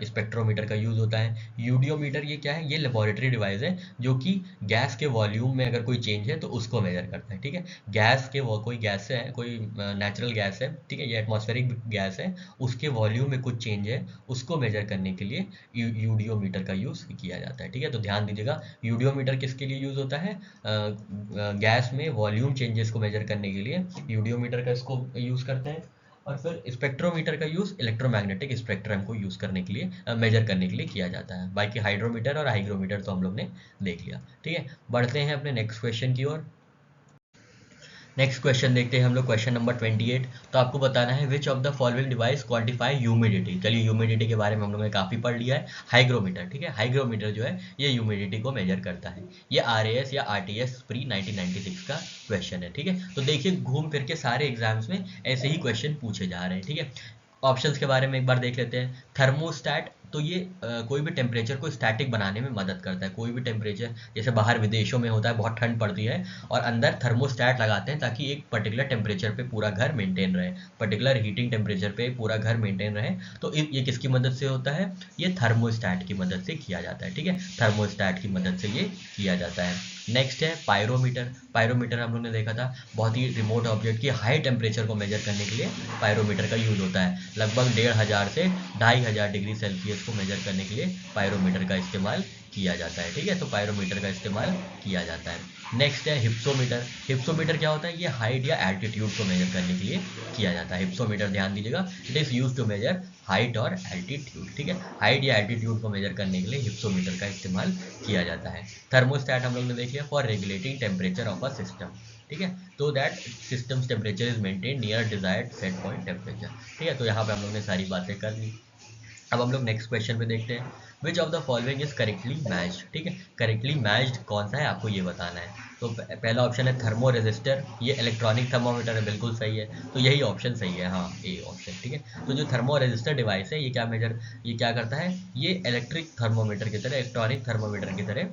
Speaker 1: स्पेक्ट्रोमीटर का यूज़ होता है। यूडियोमीटर ये क्या है, ये लेबोरेटरी डिवाइस है जो कि गैस के वॉल्यूम में अगर कोई चेंज है तो उसको मेजर करता है। ठीक है, गैस के वो कोई गैस है, कोई नेचुरल गैस है, ठीक है, ये एटमॉस्फेरिक गैस है, उसके वॉल्यूम में कुछ चेंज है उसको मेजर करने के लिए यूडियोमीटर का यूज़ किया जाता है। ठीक है, तो ध्यान दीजिएगा यूडियोमीटर किसके लिए यूज़ होता है, गैस में वॉल्यूम चेंजेस को मेजर करने के लिए यूडियोमीटर का इसको यूज़ करते हैं। और फिर स्पेक्ट्रोमीटर का यूज़ इलेक्ट्रोमैग्नेटिक स्पेक्ट्रम को यूज़ करने के लिए मेजर करने के लिए किया जाता है। बाकी हाइड्रोमीटर और हाइग्रोमीटर तो हम लोग ने देख लिया। ठीक है, बढ़ते हैं अपने नेक्स्ट क्वेश्चन की ओर। नेक्स्ट क्वेश्चन देखते हैं हम लोग, क्वेश्चन नंबर 28। तो आपको बताना है विच of the following device quantify humidity. चलिए ह्यूमिडिटी के बारे में हम लोग ने काफ़ी पढ़ लिया है। हाइग्रोमीटर, ठीक है, हाइग्रोमीटर जो है ये ह्यूमिडिटी को मेजर करता है। ये RAS या RTS प्री 1996 का क्वेश्चन है। ठीक है, तो देखिए घूम फिर के सारे एग्जाम्स में ऐसे ही क्वेश्चन पूछे जा रहे हैं। ठीक है, ऑप्शंस के बारे में एक बार देख लेते हैं। थर्मोस्टैट, तो ये कोई भी टेम्परेचर को स्टैटिक बनाने में मदद करता है। कोई भी टेम्परेचर, जैसे बाहर विदेशों में होता है बहुत ठंड पड़ती है और अंदर थर्मोस्टैट लगाते हैं ताकि एक पर्टिकुलर टेम्परेचर पे पूरा घर मेंटेन रहे, पर्टिकुलर हीटिंग टेम्परेचर पे पूरा घर मेंटेन रहे। तो ये किसकी मदद से होता है, ये थर्मोस्टैट की मदद से किया जाता है। ठीक है, थर्मोस्टैट की मदद से ये किया जाता है। नेक्स्ट है पायरोमीटर। पायरोमीटर हम लोग ने देखा था, बहुत ही रिमोट ऑब्जेक्ट की हाई टेम्परेचर को मेजर करने के लिए पायरोमीटर का यूज़ होता है। लगभग 1500 से 2500 डिग्री सेल्सियस को मेजर करने के लिए पायरोमीटर का इस्तेमाल किया जाता है। ठीक है, तो पायरोमीटर का इस्तेमाल किया जाता है। नेक्स्ट है हिप्सोमीटर। हिप्सोमीटर क्या होता है, ये हाइट या एल्टीट्यूड को मेजर करने के लिए किया जाता है। हिप्सोमीटर ध्यान दीजिएगा, it is use to measure height और एल्टीट्यूड। ठीक है, हाइट या एल्टीट्यूड को मेजर करने के लिए हिप्सोमीटर का इस्तेमाल किया जाता है। थर्मोस्टैट हम लोग ने देख लिया, for regulating temperature of a system. ठीक है, तो that systems temperature is maintain near desired set point temperature. ठीक है, तो यहाँ पे हम लोग ने सारी बातें कर ली। अब हम लोग नेक्स्ट क्वेश्चन पे देखते हैं, विच of the following is correctly matched. ठीक है, करेक्टली मैच्ड कौन सा है आपको ये बताना है। तो पहला ऑप्शन है थर्मो रेजिस्टर, ये इलेक्ट्रॉनिक थर्मोमीटर है, बिल्कुल सही है, तो यही ऑप्शन सही है, हाँ ए ऑप्शन। ठीक है, तो जो थर्मो रेजिस्टर डिवाइस है ये क्या करता है, ये इलेक्ट्रिक थर्मोमीटर की तरह, इलेक्ट्रॉनिक थर्मोमीटर की तरह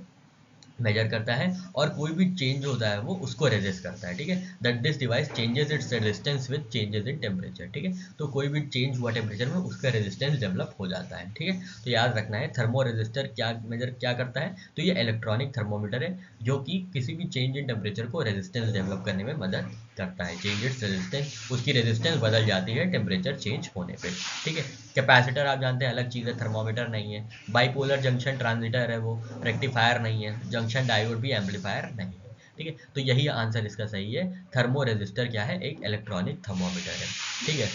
Speaker 1: मेजर करता है और कोई भी चेंज होता है वो उसको रेजिस्ट करता है। ठीक है, that this device changes its resistance with changes in temperature. ठीक है, तो कोई भी चेंज हुआ टेम्परेचर में उसका रेजिस्टेंस डेवलप हो जाता है। ठीक है, तो याद रखना है थर्मो रेजिस्टर क्या करता है, तो ये इलेक्ट्रॉनिक थर्मोमीटर है जो कि किसी भी चेंज इन टेम्परेचर को रेजिस्टेंस डेवलप करने में मदद करता है। चेंज इट्स रेजिस्टेंस, उसकी रेजिस्टेंस बदल जाती है टेम्परेचर चेंज होने पर। ठीक है, कैपेसिटर आप जानते हैं अलग चीज़ है, थर्मोमीटर नहीं है। बाइपोलर जंक्शन ट्रांजिस्टर है वो, रेक्टिफायर नहीं है। जंक्शन डायोड भी एम्पलीफायर नहीं है। ठीक है, तो यही आंसर इसका सही है। थर्मो रेजिस्टर क्या है, एक इलेक्ट्रॉनिक थर्मोमीटर है। ठीक है,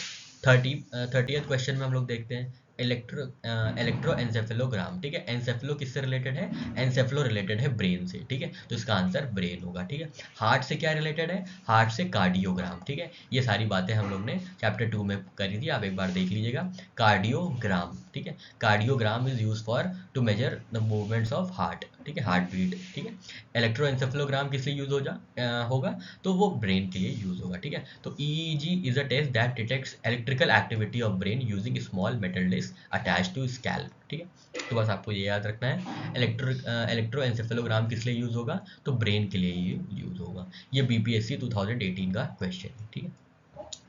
Speaker 1: 30th क्वेश्चन में हम लोग देखते हैं इलेक्ट्रोएन्सेफेलोग्राम। ठीक है, एन्सेफेलो किससे रिलेटेड है, एन्सेफेलो रिलेटेड है ब्रेन से। ठीक है, तो इसका आंसर ब्रेन होगा। ठीक है, हार्ट से क्या रिलेटेड है, हार्ट से कार्डियोग्राम। ठीक है, ये सारी बातें हम लोग ने चैप्टर 2 में करी थी, आप एक बार देख लीजिएगा। कार्डियोग्राम, ठीक है, cardiogram is use for to measure the movements of heart. ठीक ठीक है, हार्ट बीट, ठीक है। इलेक्ट्रोएंसेफेलोग्राम किस लिए यूज होगा, तो वो ब्रेन के लिए यूज होगा, ठीक है। तो EEG is a test that detects electrical activity of brain using small metal disc attach to scalp, ठीक है। तो बस आपको ये याद रखना है, इलेक्ट्रोएंसेफेलोग्राम किस लिए यूज होगा, तो ब्रेन के लिए ही यूज होगा। ये बीपीएससी 2018 का क्वेश्चन है, ठीक है।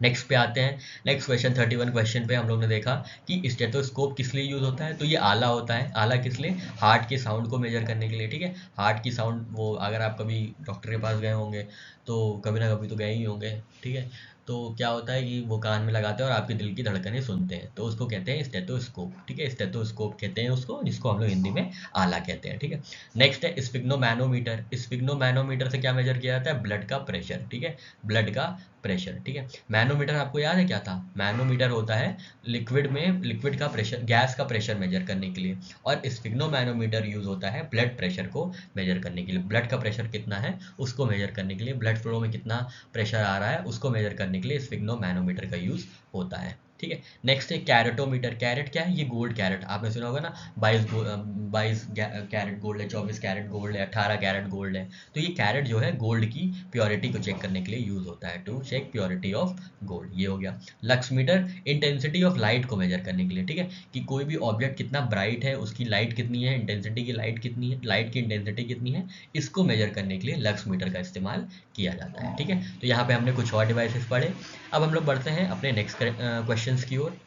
Speaker 1: नेक्स्ट पे आते हैं, नेक्स्ट क्वेश्चन 31 क्वेश्चन पे हम लोग ने देखा कि स्टेथोस्कोप किस लिए यूज होता है, तो ये आला होता है। आला किस लिए, हार्ट के साउंड को मेजर करने के लिए, ठीक है। हार्ट की साउंड, वो अगर आप कभी डॉक्टर के पास गए होंगे तो कभी ना कभी तो गए ही होंगे, ठीक है। तो क्या होता है कि वो कान में लगाते हैं और आपके दिल की धड़कनें सुनते हैं, तो उसको कहते हैं स्टेथोस्कोप, ठीक है। स्टेथोस्कोप कहते हैं उसको, जिसको हम लोग हिंदी में आला कहते हैं, ठीक है। नेक्स्ट है स्फिग्नोमैनोमीटर। स्फिग्नोमैनोमीटर से क्या मेजर किया जाता है, ब्लड का प्रेशर, ठीक है, ब्लड का प्रेशर, ठीक है। मैनोमीटर आपको याद है क्या था, मैनोमीटर होता है लिक्विड का प्रेशर, गैस का प्रेशर मेजर करने के लिए, और स्फिग्नोमैनोमीटर यूज होता है ब्लड प्रेशर को मेजर करने के लिए। ब्लड का प्रेशर कितना है उसको मेजर करने के लिए, ब्लड फ्लो में कितना प्रेशर आ रहा है उसको मेजर करने के लिए स्फिग्नोमैनोमीटर का यूज होता है, ठीक है। नेक्स्ट है कैरेटोमीटर। कैरेट क्या है, ये गोल्ड कैरेट, आपने सुना होगा ना, 22 कैरेट गोल्ड है, 24 कैरेट गोल्ड है, 18 कैरेट गोल्ड है। तो ये कैरेट जो है गोल्ड की प्योरिटी को चेक करने के लिए यूज होता है, to check purity of gold, ये हो गया। Lux meter intensity of light को मेजर करने के लिए, ठीक है, कि कोई भी ऑब्जेक्ट कितना ब्राइट है, उसकी लाइट कितनी है, इंटेंसिटी की लाइट कितनी है, लाइट की इंटेंसिटी कितनी है, इसको मेजर करने के लिए लक्स मीटर का इस्तेमाल किया जाता है, ठीक है। तो यहाँ पे हमने कुछ और डिवाइसेस पढ़े। अब हम लोग बढ़ते हैं अपने नेक्स्ट क्वेश्चंस की ओर।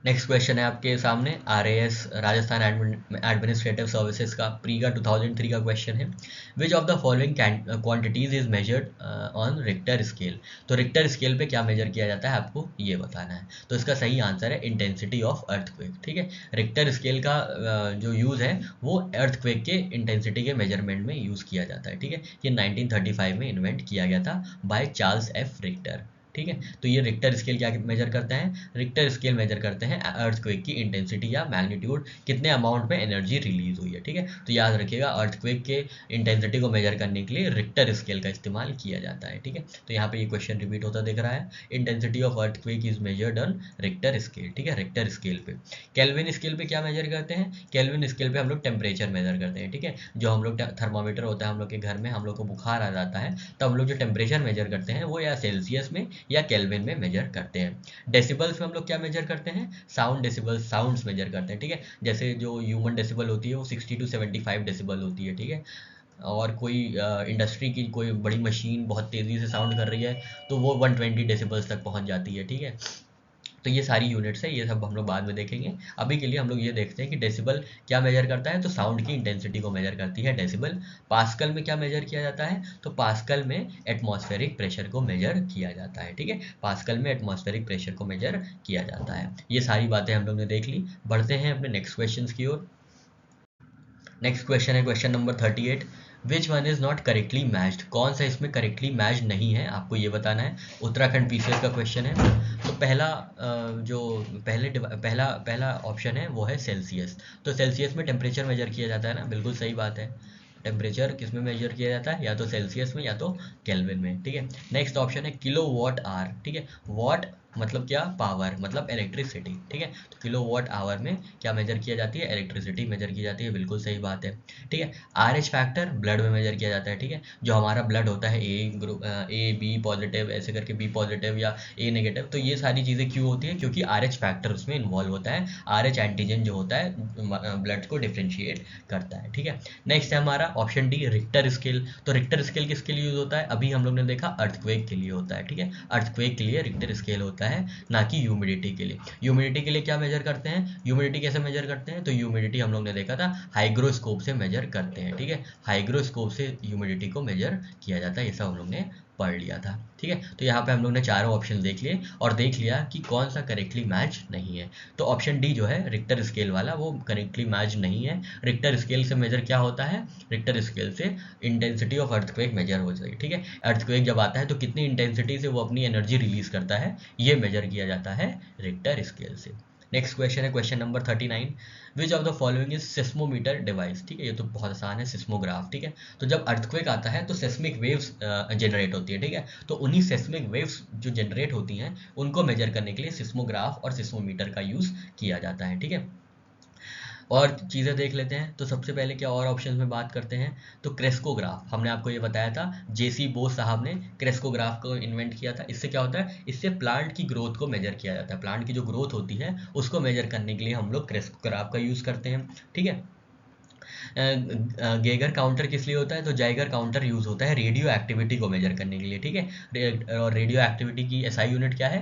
Speaker 1: नेक्स्ट क्वेश्चन है आपके सामने आरएएस राजस्थान एडमिनिस्ट्रेटिव सर्विसेज का प्री का 2003 का क्वेश्चन है। विच of the following quantities is measured on Richter scale. तो रिक्टर स्केल पे क्या मेजर किया जाता है आपको ये बताना है। तो इसका सही आंसर है इंटेंसिटी ऑफ अर्थक्वेक, ठीक है। रिक्टर स्केल का जो यूज़ है वो अर्थक्वेक के इंटेंसिटी के मेजरमेंट में यूज़ किया जाता है, ठीक है। ये 1935 में इन्वेंट किया गया था बाय चार्ल्स एफ रिक्टर, ठीक है। तो ये रिक्टर स्केल क्या मेजर करते हैं, रिक्टर स्केल मेजर करते हैं अर्थक्वेक की इंटेंसिटी या मैग्नीट्यूड, कितने अमाउंट में एनर्जी रिलीज हुई है, ठीक है। तो याद रखिएगा अर्थक्वेक के इंटेंसिटी को मेजर करने के लिए रिक्टर स्केल का इस्तेमाल किया जाता है, ठीक है। तो यहाँ पे ये क्वेश्चन रिपीट होता दिख रहा है, intensity of earthquake is measured on Richter scale, ठीक है, रिक्टर स्केल पे। केल्विन स्केल पे क्या मेजर करते हैं, केल्विन स्केल पे हम लोग टेम्परेचर मेजर करते हैं, ठीक है। जो हम लोग थर्मामीटर होता है हम लोग के घर में, हम लोग को बुखार आ जाता है तो हम लोग जो टेम्परेचर मेजर करते हैं वो या सेल्सियस में या केल्विन में मेजर करते हैं। डेसिबल्स में हम लोग क्या मेजर करते हैं, साउंड डेसिबल्स, साउंड्स मेजर करते हैं, ठीक है। जैसे जो ह्यूमन डेसिबल होती है वो 60 to 75 डेसिबल होती है, ठीक है। और कोई इंडस्ट्री की कोई बड़ी मशीन बहुत तेज़ी से साउंड कर रही है तो वो 120 डेसिबल्स तक पहुंच जाती है, ठीक है। तो ये सारी यूनिट्स है, ये सब हम लोग बाद में देखेंगे। अभी के लिए हम लोग ये देखते हैं कि डेसिबल क्या मेजर करता है, तो साउंड की इंटेंसिटी को मेजर करती है डेसिबल। पास्कल में क्या मेजर किया जाता है, तो पास्कल में एटमॉस्फेरिक प्रेशर को मेजर किया जाता है, ठीक है। पास्कल में एटमॉस्फेरिक प्रेशर को मेजर किया जाता है। ये सारी बातें हम लोग ने देख ली। बढ़ते हैं अपने नेक्स्ट क्वेश्चन की ओर। नेक्स्ट क्वेश्चन है question number 38। Which one is not correctly matched. कौन सा इसमें करेक्टली मैच नहीं है आपको ये बताना है। उत्तराखंड पीसीएस का क्वेश्चन है। तो पहला ऑप्शन है वो है सेल्सियस। तो सेल्सियस में टेम्परेचर मेजर किया जाता है ना, बिल्कुल सही बात है। टेम्परेचर किस में मेजर किया जाता है, या तो सेल्सियस में या तो केल्विन में, ठीक है। नेक्स्ट ऑप्शन है किलो वॉट आवर, ठीक है। वॉट मतलब क्या, पावर मतलब इलेक्ट्रिसिटी, ठीक है। तो किलो वॉट आवर में क्या मेजर किया जाती है, इलेक्ट्रिसिटी मेजर की जाती है, बिल्कुल सही बात है, ठीक है। आरएच फैक्टर ब्लड में मेजर किया जाता है, ठीक है। जो हमारा ब्लड होता है ए ग्रुप, ए बी पॉजिटिव ऐसे करके बी पॉजिटिव या ए नेगेटिव, तो ये सारी चीज़ें क्यों होती है, क्योंकि आरएच फैक्टर उसमें इन्वॉल्व होता है। आरएच एंटीजन जो होता है ब्लड को डिफ्रेंशिएट करता है, ठीक है। नेक्स्ट है हमारा ऑप्शन डी रिक्टर स्केल। तो रिक्टर स्केल किसके लिए यूज होता है, अभी हम लोग ने देखा अर्थक्वेक के लिए होता है, ठीक है। अर्थक्वेक के लिए रिक्टर स्केल होता है, ना कि ह्यूमिडिटी के लिए। ह्यूमिडिटी के लिए क्या मेजर करते हैं, ह्यूमिडिटी कैसे मेजर करते हैं, तो ह्यूमिडिटी हम लोग ने देखा था हाइग्रोस्कोप से मेजर करते हैं, ठीक है। हाइग्रोस्कोप से ह्यूमिडिटी को मेजर किया जाता है, ये सब हम लोग ने पढ़ लिया था, ठीक है। तो यहाँ पे हम लोग ने चारों ऑप्शन देख लिए और देख लिया कि कौन सा करेक्टली मैच नहीं है। तो ऑप्शन डी जो है रिक्टर स्केल वाला वो करेक्टली मैच नहीं है। रिक्टर स्केल से मेजर क्या होता है, रिक्टर स्केल से इंटेंसिटी ऑफ अर्थक्वेक मेजर हो जाएगी, ठीक है। अर्थक्वेक जब आता है तो कितनी इंटेंसिटी से वो अपनी एनर्जी रिलीज करता है, ये मेजर किया जाता है रिक्टर स्केल से। नेक्स्ट क्वेश्चन है question number 39। Which of the following is seismometer device, ठीक है। ये तो बहुत आसान है, सिस्मोग्राफ, ठीक है। तो जब अर्थक्वेक आता है तो सेस्मिक वेव्स जनरेट होती है, ठीक है। तो उन्हीं सेस्मिक वेव्स जो जनरेट होती हैं उनको मेजर करने के लिए सिस्मोग्राफ और सिस्मोमीटर का यूज किया जाता है, ठीक है। और चीज़ें देख लेते हैं। तो सबसे पहले क्या और ऑप्शंस में बात करते हैं, तो क्रेस्कोग्राफ, हमने आपको ये बताया था जेसी बोस साहब ने क्रेस्कोग्राफ को इन्वेंट किया था। इससे क्या होता है, इससे प्लांट की ग्रोथ को मेजर किया जाता है, प्लांट की जो ग्रोथ होती है उसको मेजर करने के लिए हम लोग क्रेस्कोग्राफ का यूज़ करते हैं। ठीक है। गेगर काउंटर किस लिए होता है, तो जाइगर काउंटर यूज़ होता है रेडियो एक्टिविटी को मेजर करने के लिए। ठीक है। और रेडियो एक्टिविटी की एसआई यूनिट क्या है,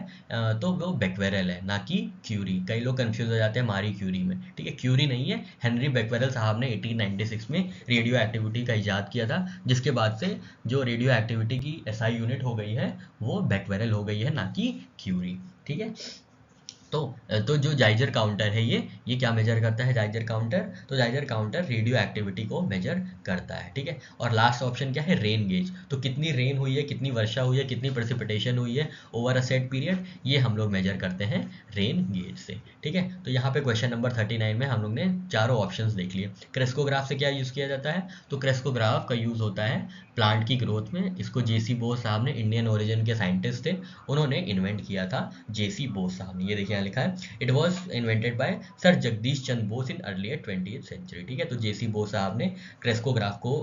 Speaker 1: तो वो बेक्वेरल है, ना कि क्यूरी। कई लोग कंफ्यूज हो जाते हैं मारी क्यूरी में। ठीक है, क्यूरी नहीं है, हेनरी बेक्वेरल साहब ने 1896 में रेडियो एक्टिविटी का इजाद किया था, जिसके बाद से जो रेडियो एक्टिविटी की एसआई यूनिट हो गई है वो बेक्वेरल हो गई है, ना कि क्यूरी। ठीक है। तो जो जाइजर काउंटर है ये क्या मेजर करता है, जाइजर काउंटर, तो जाइजर काउंटर रेडियो एक्टिविटी को मेजर करता है। ठीक है। और लास्ट ऑप्शन क्या है, रेन गेज, तो कितनी रेन हुई है, कितनी वर्षा हुई है, कितनी प्रेसिपिटेशन हुई है ओवर अ सेट पीरियड, ये हम लोग मेजर करते हैं रेन गेज से। ठीक है। तो यहाँ पे क्वेश्चन नंबर 39 में हम लोग ने चारों ऑप्शंस देख लिए। क्रेस्कोग्राफ से क्या यूज़ किया जाता है, तो क्रेस्कोग्राफ का यूज़ होता है प्लांट की ग्रोथ में। इसको जेसी बोस साहब ने, इंडियन ओरिजिन के साइंटिस्ट थे, उन्होंने इन्वेंट किया था, जेसी बोस साहब ने। ये देखिए यहाँ लिखा है, it was invented by sir Jagdish Chandra Bose in earlier 20th century. ठीक है। तो जेसी बोस साहब ने क्रेस्कोग्राफ को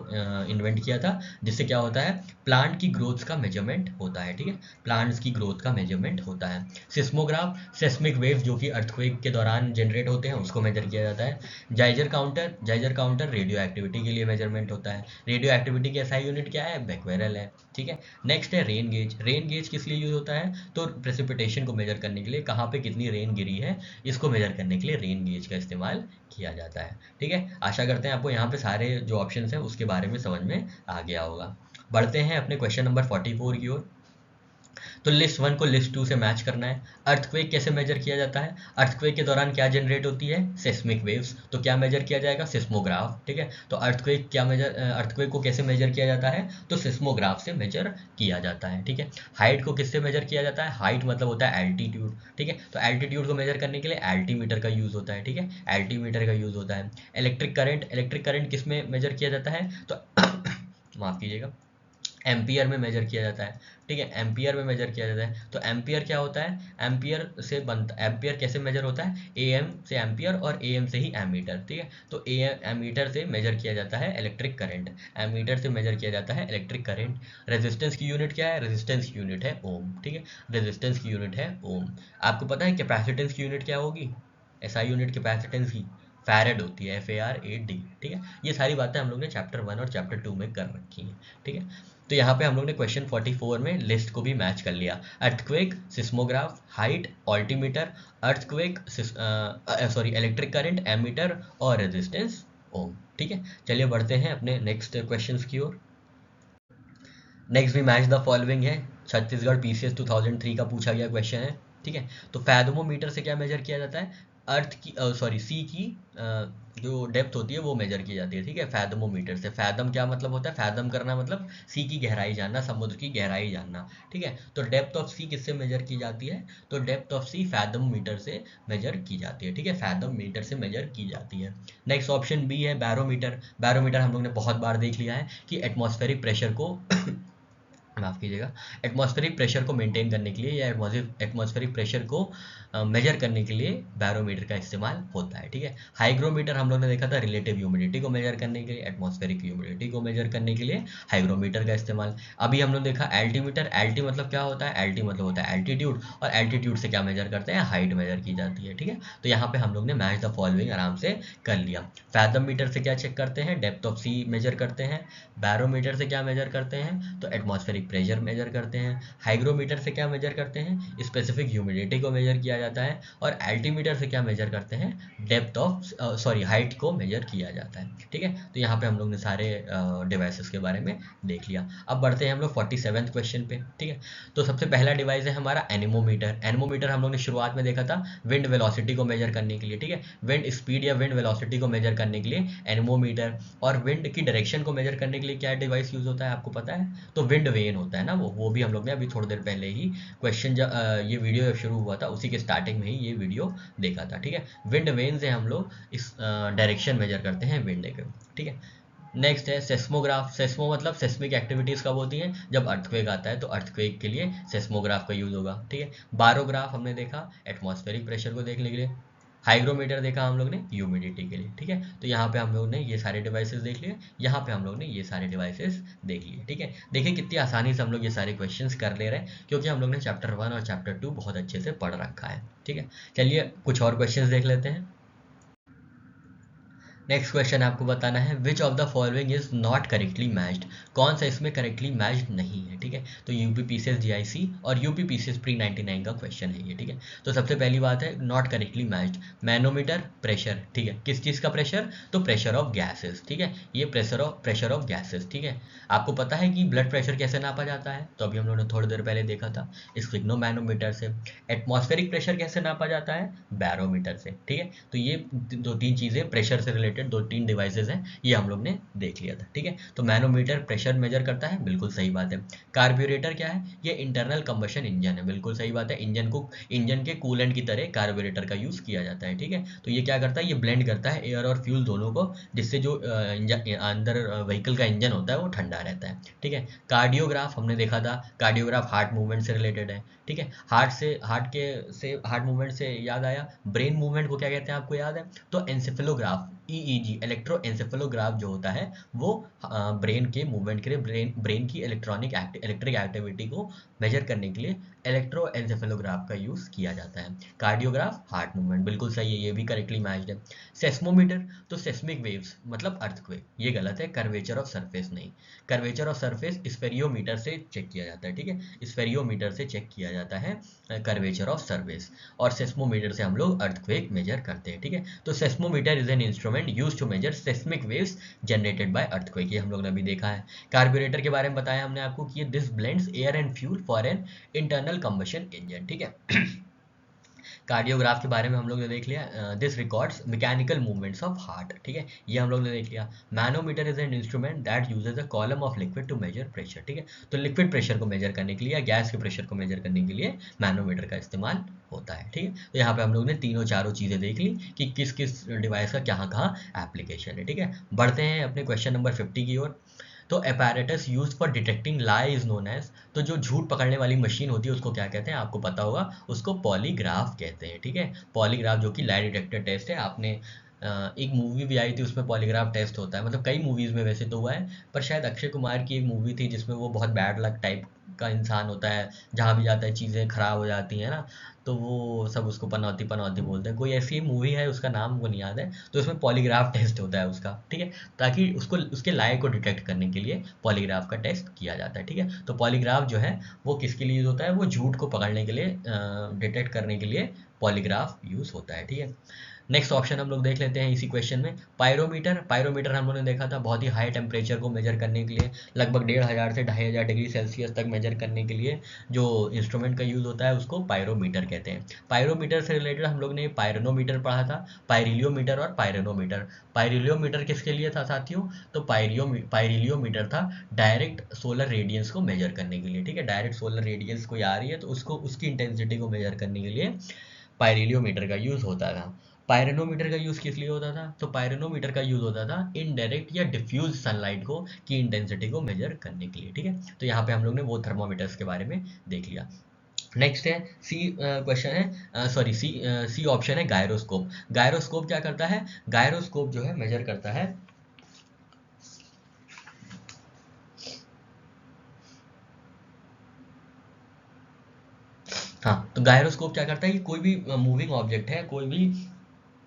Speaker 1: इन्वेंट किया था, जिससे क्या होता है, प्लांट की ग्रोथ का मेजरमेंट होता है। ठीक है, प्लांट्स की ग्रोथ का मेजरमेंट होता है। सिस्मोग्राफ, सेस्मिक वेव जो कि अर्थक्वेक के दौरान जनरेट होते हैं, उसको मेजर किया जाता है। जाइजर काउंटर रेडियो एक्टिविटी के लिए मेजरमेंट होता है। रेडियो एक्टिविटी की एसआई यूनिट क्या है, बेक्वेरल है। ठीक है। नेक्स्ट है रेन गेज। रेन गेज किस लिए यूज होता है, तो प्रेसिपिटेशन को मेजर करने के लिए, कहाँ पे कितनी रेन गिरी है इसको मेजर करने के लिए रेन गेज का इस्तेमाल किया जाता है। ठीक है। आशा करते हैं आपको यहाँ पे सारे जो ऑप्शंस हैं उसके बारे में समझ में आ गया होगा। बढ़ते हैं अपने क्वेश्चन नंबर 44 की ओर। तो लिस्ट 1 को लिस्ट 2 से मैच करना है। अर्थक्वेक कैसे मेजर किया जाता है, अर्थक्वेक के दौरान क्या जनरेट होती है, सेस्मिक वेव्स, तो क्या मेजर किया जाएगा, सिस्मोग्राफ। ठीक है। तो अर्थक्वेक को कैसे मेजर किया जाता है, तो सिस्मोग्राफ से मेजर किया जाता है। ठीक है। हाइट को किससे मेजर किया जाता है, हाइट मतलब होता है एल्टीट्यूड। ठीक है। तो एल्टीट्यूड को मेजर करने के लिए एल्टीमीटर का यूज होता है। ठीक है, एल्टीमीटर का यूज होता है। इलेक्ट्रिक करंट किस में मेजर किया जाता है, तो माफ कीजिएगा, एम्पियर में मेजर किया जाता है। ठीक है, एम्पियर में मेजर किया जाता है। तो एम्पियर क्या होता है, एम्पियर कैसे मेजर होता है, एम से एम्पियर और एम से ही एमीटर। ठीक है। तो एमीटर से मेजर किया जाता है इलेक्ट्रिक करंट, एमीटर से मेजर किया जाता है इलेक्ट्रिक करंट। रेजिस्टेंस की यूनिट क्या है, रेजिस्टेंस की यूनिट है ओम। ठीक है, रेजिस्टेंस की यूनिट है ओम। आपको पता है कैपेसिटेंस की यूनिट क्या होगी, एसआई यूनिट कैपेसिटेंस की फैरेड होती है, FARAD। ठीक है। ये सारी बातें हम लोग ने चैप्टर 1 और चैप्टर 2 में कर रखी हैं। ठीक है। तो यहाँ पे हम लोग ने क्वेश्चन 44 में लिस्ट को भी मैच कर लिया। Earthquake, seismograph, height, altimeter, earthquake, electric current, ammeter और रेजिस्टेंस ओम। ठीक है। चलिए बढ़ते हैं अपने नेक्स्ट क्वेश्चंस की ओर। नेक्स्ट भी मैच द फॉलोइंग है, छत्तीसगढ़ PCS 2003 का पूछा गया क्वेश्चन है। ठीक है। तो फैथोमीटर से क्या मेजर किया जाता है, सी की जो डेप्थ होती है वो मेजर की जाती है। ठीक है, फैथोमीटर से। फैथम क्या मतलब होता है, फैथम करना मतलब सी की गहराई जानना, समुद्र की गहराई जानना। ठीक है। तो डेप्थ ऑफ सी किससे मेजर की जाती है, तो डेप्थ ऑफ सी फैथोमीटर से मेजर की जाती है। ठीक है, फैथोमीटर से मेजर की जाती है। नेक्स्ट ऑप्शन बी है बैरोमीटर। बैरोमीटर हम लोग ने बहुत बार देख लिया है कि एटमॉस्फेरिक प्रेशर को माफ़ कीजिएगा, एटमॉस्फेरिक प्रेशर को मेंटेन करने के लिए या एटमॉस्फेरिक प्रेशर को मेजर करने के लिए बैरोमीटर का इस्तेमाल होता है। ठीक है। हाइग्रोमीटर हम लोग ने देखा था रिलेटिव ह्यूमिडिटी को मेजर करने के लिए, एटमॉस्फेरिक ह्यूमिडिटी को मेजर करने के लिए हाइग्रोमीटर का इस्तेमाल। अभी हम लोग देखा एल्टीमीटर। एल्टी मतलब क्या होता है, एल्टी मतलब होता है एल्टीट्यूड, और एल्टीट्यूड से क्या मेजर करते हैं, हाइट मेजर की जाती है। ठीक है। तो यहाँ पे हम लोग ने मैच द फॉलोइंग आराम से कर लिया। फैथोमीटर से क्या चेक करते हैं, डेप्थ ऑफ सी मेजर करते हैं। बैरोमीटर से क्या मेजर करते हैं, तो एटमॉस्फेरिक प्रेशर मेजर करते हैं। हाइग्रोमीटर से क्या मेजर करते हैं, स्पेसिफिक ह्यूमिडिटी को मेजर किया जाता है। और एल्टीमीटर से क्या मेजर करते हैं, डेप्थ ऑफ हाइट को मेजर किया जाता है। ठीक है। तो यहाँ पे हम लोग ने सारे डिवाइसेस के बारे में देख लिया। अब बढ़ते हैं हम लोग 47वें क्वेश्चन पे। ठीक है। तो सबसे पहला डिवाइस है हमारा एनीमोमीटर। एनीमोमीटर हम लोग ने शुरुआत में देखा था विंड वेलोसिटी को मेजर करने के लिए। ठीक है, विंड स्पीड या विंड वेलोसिटी को मेजर करने के लिए एनीमोमीटर। और विंड की डायरेक्शन को मेजर करने के लिए क्या डिवाइस यूज होता है आपको पता है, तो विंड वेन होता है ना, वो भी हम लोग ने अभी थोड़ी देर पहले ही क्वेश्चन ये वीडियो जब शुरू हुआ था उसी के स्टार्टिंग में ही ये वीडियो देखा था। ठीक है, विंड वेन से हम लोग इस डायरेक्शन मेजर करते हैं विंड के। ठीक है। नेक्स्ट है सेस्मोग्राफ। सेस्मो मतलब सेस्मिक एक्टिविटीज कब होती हैं, जब अर्थक्वेक आता है, तो अर्थक्वेक के लिए सेस्मोग्राफ का यूज होगा। ठीक है। बारोग्राफ हमने देखा एटमॉस्फेरिक प्रेशर को देखने के लिए। हाइग्रोमीटर देखा हम लोग ने ह्यूमिडिटी के लिए, ठीक है। तो यहाँ पे हम लोग ने ये सारे डिवाइसेस देख लिए, यहाँ पे हम लोग ने ये सारे डिवाइसेस देख लिए, ठीक है। देखिए कितनी आसानी से हम लोग ये सारे क्वेश्चंस कर ले रहे हैं, क्योंकि हम लोग ने चैप्टर 1 और चैप्टर 2 बहुत अच्छे से पढ़ रखा है, ठीक है। चलिए कुछ और क्वेश्चंस देख लेते हैं। नेक्स्ट क्वेश्चन आपको बताना है विच of the following is not correctly matched, कौन सा इसमें करेक्टली मैच्ड नहीं है, ठीक है। तो यूपी पीसीएस जीआईसी और यूपी पीसीएस प्री 99 का क्वेश्चन है ये, ठीक है। तो सबसे पहली बात है not correctly matched, manometer pressure, ठीक है। किस चीज़ का प्रेशर, तो प्रेशर ऑफ गैसेस, ठीक है। ये प्रेशर ऑफ गैसेस, ठीक है। आपको पता है कि ब्लड प्रेशर कैसे नापा जाता है, तो अभी हम लोगों ने थोड़ी देर पहले देखा था स्फिग्नोमैनोमीटर से। एटमॉस्फेरिक प्रेशर कैसे नापा जाता है, बैरोमीटर से, ठीक है। तो ये दो तीन चीज़ें प्रेशर से रिलेटेड दो तीन डिवाइसेस हैं, ये हम लोग ने देख लिया था, ठीक है। तो मैनोमीटर प्रेशर मेजर करता है, बिल्कुल सही बात है। कार्ब्यूरेटर क्या है, ये इंटरनल कंबशन इंजन है, बिल्कुल सही बात है। इंजन के कूलेंट की तरह कार्ब्यूरेटर का यूज किया जाता है, ठीक है। तो ये क्या करता है, ये ब्लेंड करता है एयर और फ्यूल दोनों को, जिससे जो अंदर व्हीकल का इंजन होता है वो ठंडा रहता है, ठीक है। कार्डियोग्राफ हमने देखा था, कार्डियोग्राफ हार्ट मूवमेंट से रिलेटेड है, ठीक है। हार्ट मूवमेंट से याद आया, ब्रेन मूवमेंट को क्या कहते हैं आपको याद है, तो एंसेफेलोग्राफ, ईईजी इलेक्ट्रोएंसेफेलोग्राफ जो होता है वो ब्रेन के मूवमेंट के लिए, ब्रेन की इलेक्ट्रिक एक्टिविटी को मेजर करने के लिए इलेक्ट्रोएंसेफेलोग्राफ का यूज किया जाता है। कार्डियोग्राफ हार्ट मूवमेंट, बिल्कुल सही है, ये भी करेक्टली मैच्ड है। सेस्मोमीटर, तो सेस्मिक वेव्स मतलब अर्थक्वेक, ये गलत है, कर्वेचर ऑफ सरफेस नहीं। कर्वेचर ऑफ सरफेस स्फेरियोमीटर से चेक किया जाता है, ठीक है। स्फेरियोमीटर से चेक किया जाता है कर्वेचर ऑफ सरफेस, और सेस्मोमीटर से हम लोग अर्थक्वेक मेजर करते हैं, ठीक है। तो seismometer is an instrument used to measure seismic waves generated by earthquake, ये हम लोग ने अभी देखा है। कार्ब्यूरेटर के बारे में बताया हमने आपको कि this blends air and fuel for an internal combustion engine, ठीक है। कार्डियोग्राफ के बारे में हम लोग ने देख लिया, this records mechanical movements of heart, ठीक है, ये हम लोग ने देख लिया। Manometer is an instrument that uses a column of liquid to measure pressure, ठीक है। तो लिक्विड प्रेशर को मेजर करने के लिए या गैस के प्रेशर को मेजर करने के लिए मैनोमीटर का इस्तेमाल होता है, ठीक है। तो यहाँ पे हम लोग ने तीनों चारों चीज़ें देख ली कि किस किस डिवाइस का कहाँ कहाँ एप्लीकेशन है, ठीक है। बढ़ते हैं अपने क्वेश्चन नंबर 50 की ओर। तो apparatus use for detecting lie is known as, तो जो झूठ पकड़ने वाली मशीन होती है उसको क्या कहते हैं आपको पता होगा, उसको पॉलीग्राफ कहते हैं, ठीक है। पॉलीग्राफ जो कि लाई डिटेक्टर टेस्ट है, आपने एक मूवी भी आई थी उसमें पॉलीग्राफ टेस्ट होता है, मतलब कई मूवीज में वैसे तो हुआ है, पर शायद अक्षय कुमार की एक मूवी थी जिसमें वो बहुत बैड लक टाइप का इंसान होता है, जहाँ भी जाता है चीज़ें खराब हो जाती हैं ना, तो वो सब उसको पनौती पनौती बोलते हैं, कोई ऐसी मूवी है उसका नाम को नहीं याद है, तो उसमें पॉलीग्राफ टेस्ट होता है उसका, ठीक है। ताकि उसको उसके लायक को डिटेक्ट करने के लिए पॉलीग्राफ का टेस्ट किया जाता है, ठीक है। तो पॉलीग्राफ जो है वो किसके लिए यूज होता है, वो झूठ को पकड़ने के लिए, डिटेक्ट करने के लिए पॉलीग्राफ यूज होता है, ठीक है। नेक्स्ट ऑप्शन हम लोग देख लेते हैं इसी क्वेश्चन में, पायरोमीटर हम लोगों ने देखा था बहुत ही हाई टेम्परेचर को मेजर करने के लिए, लगभग 1500 से 2500 डिग्री सेल्सियस तक मेजर करने के लिए जो इंस्ट्रूमेंट का यूज होता है उसको पायरोमीटर कहते हैं। पायरोमीटर से रिलेटेड हम लोग ने पायरोनोमीटर पढ़ा था, पायरिलियोमीटर और पायरोनोमीटर। पायरिलियोमीटर किसके लिए था साथियों, तो पायरिलियोमीटर था डायरेक्ट सोलर रेडियंस को मेजर करने के लिए, ठीक है। डायरेक्ट सोलर रेडियंस कोई आ रही है तो उसको उसकी इंटेंसिटी को मेजर करने के लिए पायरिलियोमीटर का यूज होता था। पायरेनोमीटर का यूज किस लिए होता था, तो पायरेनोमीटर का यूज होता था इनडायरेक्ट या डिफ्यूज सनलाइट को की इंटेंसिटी को मेजर करने के लिए, ठीक है। तो यहाँ पे हम लोग ने वो थर्मोमीटर्स के बारे में देख लिया। नेक्स्ट है सी क्वेश्चन है, सॉरी सी ऑप्शन है गायरोस्कोप। गायरोस्कोप क्या करता है, गायरोस्कोप जो है मेजर करता है, हाँ, तो गायरोस्कोप क्या करता है कि कोई भी मूविंग ऑब्जेक्ट है, कोई भी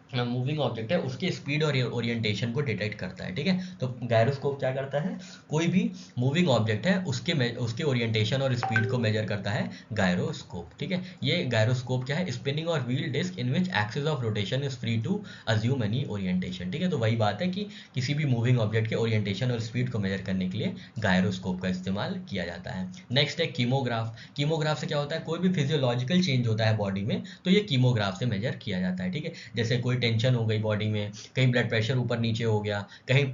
Speaker 1: मूविंग ऑब्जेक्ट है उसके स्पीड और ओरिएंटेशन को डिटेक्ट करता है, ठीक है। तो गायरोस्कोप क्या करता है, कोई भी मूविंग ऑब्जेक्ट है उसके ओरिएंटेशन और स्पीड को मेजर करता है गायरोस्कोप, ठीक है। ये गायरोस्कोप क्या है, स्पिनिंग और wheel disc in which axis of rotation is free to assume any orientation, ठीक है। तो वही बात है कि किसी भी मूविंग ऑब्जेक्ट के ओरिएंटेशन और स्पीड को मेजर करने के लिए गायरोस्कोप का इस्तेमाल किया जाता है। नेक्स्ट है कीमोग्राफ। कीमोग्राफ से क्या होता है, कोई भी फिजियोलॉजिकल चेंज होता है बॉडी में तो ये कीमोग्राफ से मेजर किया जाता है, ठीक है। जैसे कोई टेंशन हो गई बॉडी में, कहीं ब्लड प्रेशर ऊपर नीचे हो गया, कहीं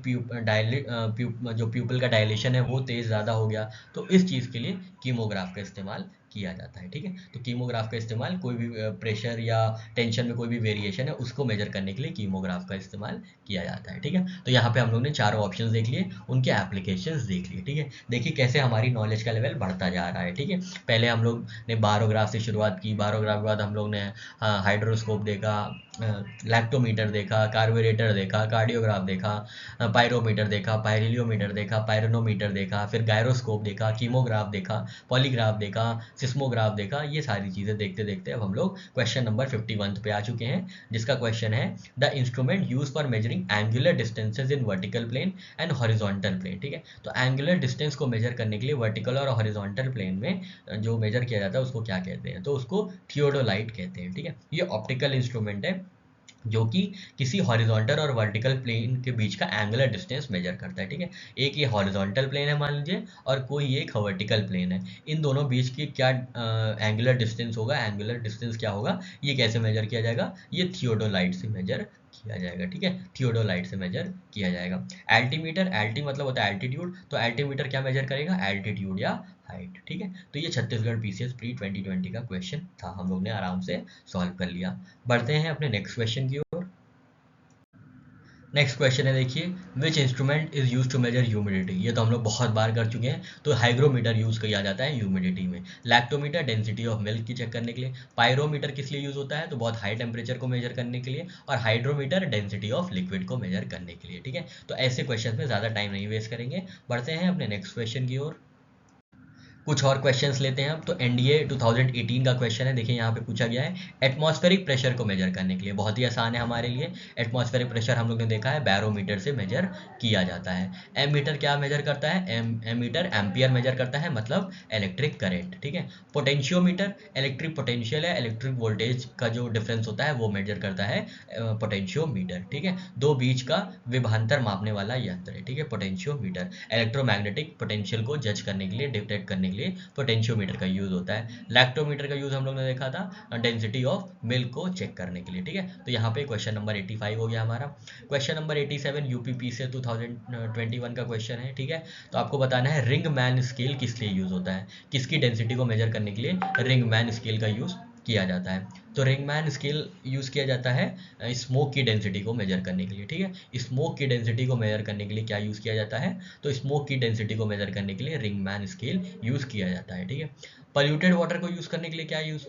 Speaker 1: जो प्यूपल का डायलेशन है वो तेज ज़्यादा हो गया, तो इस चीज़ के लिए कीमोग्राफ का इस्तेमाल किया जाता है। ठीक है, तो कीमोग्राफ का इस्तेमाल कोई भी प्रेशर या टेंशन में कोई भी वेरिएशन है उसको मेजर करने के लिए कीमोग्राफ का इस्तेमाल किया जाता है। ठीक है, तो यहाँ पे हम लोग ने चारों ऑप्शंस देख लिए, उनके एप्लीकेशंस देख लिए। ठीक है, देखिए कैसे हमारी नॉलेज का लेवल बढ़ता जा रहा है। ठीक है, पहले हम लोग ने बारोग्राफ से शुरुआत की, बारोग्राफ के बाद हम लोग ने हाइड्रोस्कोप देखा, लैक्टोमीटर देखा, कार्बोरेटर देखा, कार्डियोग्राफ देखा, पायरोमीटर देखा, पायरिलियोमीटर देखा, पायरोनोमीटर देखा, फिर गायरोस्कोप देखा, कीमोग्राफ देखा, पॉलीग्राफ देखा, सिस्मोग्राफ देखा। ये सारी चीज़ें देखते देखते अब हम लोग क्वेश्चन नंबर 51 पे आ चुके हैं, जिसका क्वेश्चन है the instrument use for measuring angular distances in vertical plane and horizontal plane. ठीक है, तो एंगुलर डिस्टेंस को मेजर करने के लिए वर्टिकल और हॉरिजॉन्टल प्लेन में जो मेजर किया जाता है उसको क्या कहते हैं, तो उसको थियोडोलाइट कहते हैं। ठीक है, ये ऑप्टिकल इंस्ट्रूमेंट है जो कि किसी हॉरिजॉन्टल और वर्टिकल प्लेन के बीच का एंगुलर डिस्टेंस मेजर करता है। ठीक है, एक ये हॉरिजॉन्टल प्लेन है मान लीजिए और कोई एक वर्टिकल प्लेन है, इन दोनों बीच की क्या एंगुलर डिस्टेंस होगा, एंगुलर डिस्टेंस क्या होगा, ये कैसे मेजर किया जाएगा, ये थियोडोलाइट से मेजर किया जाएगा। ठीक है, थियोडोलाइट से मेजर किया जाएगा। एल्टीमीटर, एल्टी मतलब होता है एल्टीट्यूड, तो एल्टीमीटर क्या मेजर करेगा, एल्टीट्यूड या हाइट। ठीक है, तो ये छत्तीसगढ़ पीसीएस प्री 2020 का क्वेश्चन था, हम लोग ने आराम से सॉल्व कर लिया। बढ़ते हैं अपने नेक्स्ट क्वेश्चन की ओर। नेक्स्ट क्वेश्चन है, देखिए which instrument is use to measure humidity. ये तो हम लोग बहुत बार कर चुके हैं, तो हाइग्रोमीटर यूज किया जाता है ह्यूमिडिटी में। लैक्टोमीटर डेंसिटी ऑफ मिल्क की चेक करने के लिए। पायरोमीटर किस लिए यूज होता है, तो बहुत हाई टेम्परेचर को मेजर करने के लिए। और हाइड्रोमीटर डेंसिटी ऑफ लिक्विड को मेजर करने के लिए। ठीक है, तो ऐसे क्वेश्चन में ज़्यादा टाइम नहीं वेस्ट करेंगे, बढ़ते हैं अपने नेक्स्ट क्वेश्चन की ओर। कुछ और क्वेश्चंस लेते हैं अब, तो एनडीए 2018 का क्वेश्चन है, देखिए यहाँ पे पूछा गया है एटमॉस्फेरिक प्रेशर को मेजर करने के लिए। बहुत ही आसान है हमारे लिए, एटमॉस्फेरिक प्रेशर हम लोग ने देखा है बैरोमीटर से मेजर किया जाता है। एम मीटर क्या मेजर करता है, एम मीटर एम्पियर मेजर करता है, मतलब इलेक्ट्रिक करेंट। ठीक है, पोटेंशियोमीटर इलेक्ट्रिक पोटेंशियल है, इलेक्ट्रिक वोल्टेज का जो डिफरेंस होता है वो मेजर करता है पोटेंशियोमीटर। ठीक है, दो बीच का विभवांतर मापने वाला यंत्र है। ठीक है, पोटेंशियोमीटर इलेक्ट्रोमैग्नेटिक पोटेंशियल को जज करने के लिए, डिटेक्ट करने के लिए पोटेंशियोमीटर का यूज होता है। लैक्टोमीटर का यूज हम लोग ने देखा था डेंसिटी ऑफ मिल्क को चेक करने के लिए। ठीक है, तो यहाँ पे क्वेश्चन नंबर 85 हो गया हमारा। क्वेश्चन नंबर 87 यूपीपी से 2021 का क्वेश्चन है। ठीक है, तो आपको बताना है रिंग मैन स्केल किस लिए यूज होता है, किसकी डेंसिटी को मेजर करने के लिए रिंग मैन स्केल का यूज किया जाता है। तो रिंगमैन स्केल यूज़ किया जाता है स्मोक की डेंसिटी को मेजर करने के लिए। ठीक है, स्मोक की डेंसिटी को मेजर करने के लिए क्या यूज़ किया जाता है, तो स्मोक की डेंसिटी को मेजर करने के लिए रिंगमैन स्केल यूज़ किया जाता है। ठीक है, पॉल्यूटेड वाटर को यूज़ करने के लिए क्या यूज़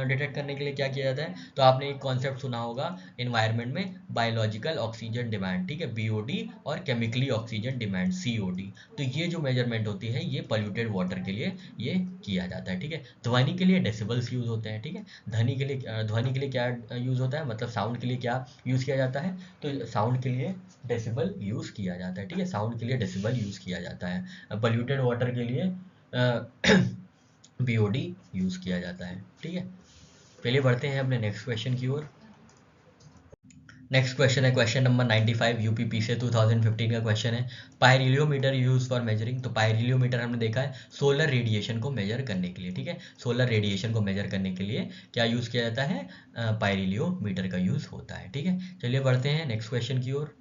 Speaker 1: डिटेक्ट करने के लिए क्या किया जाता है, तो आपने एक कॉन्सेप्ट सुना होगा इन्वायरमेंट में, बायोलॉजिकल ऑक्सीजन डिमांड। ठीक है, बीओडी और केमिकली ऑक्सीजन डिमांड सीओडी। तो ये जो मेजरमेंट होती है ये पॉल्यूटेड वाटर के लिए ये किया जाता है। ठीक है, ध्वनि के लिए डेसिबल्स यूज होते हैं। ठीक है, ध्वनि के लिए क्या यूज होता है, मतलब साउंड के लिए क्या यूज किया जाता है, तो साउंड के लिए डेसिबल यूज किया जाता है। ठीक है, साउंड के लिए डेसिबल यूज किया जाता है। पॉल्यूटेड वाटर के लिए बीओडी यूज किया जाता है। ठीक है, पहले बढ़ते हैं अपने नेक्स्ट क्वेश्चन की ओर। नेक्स्ट क्वेश्चन है क्वेश्चन नंबर 95 यूपीपी से 2015 का क्वेश्चन है, पायरिलियोमीटर यूज फॉर मेजरिंग। तो पायरिलियोमीटर हमने देखा है सोलर रेडिएशन को मेजर करने के लिए। ठीक है, सोलर रेडिएशन को मेजर करने के लिए क्या यूज किया जाता है, पायरिलियोमीटर का यूज होता है। ठीक है, चलिए बढ़ते हैं नेक्स्ट क्वेश्चन की ओर,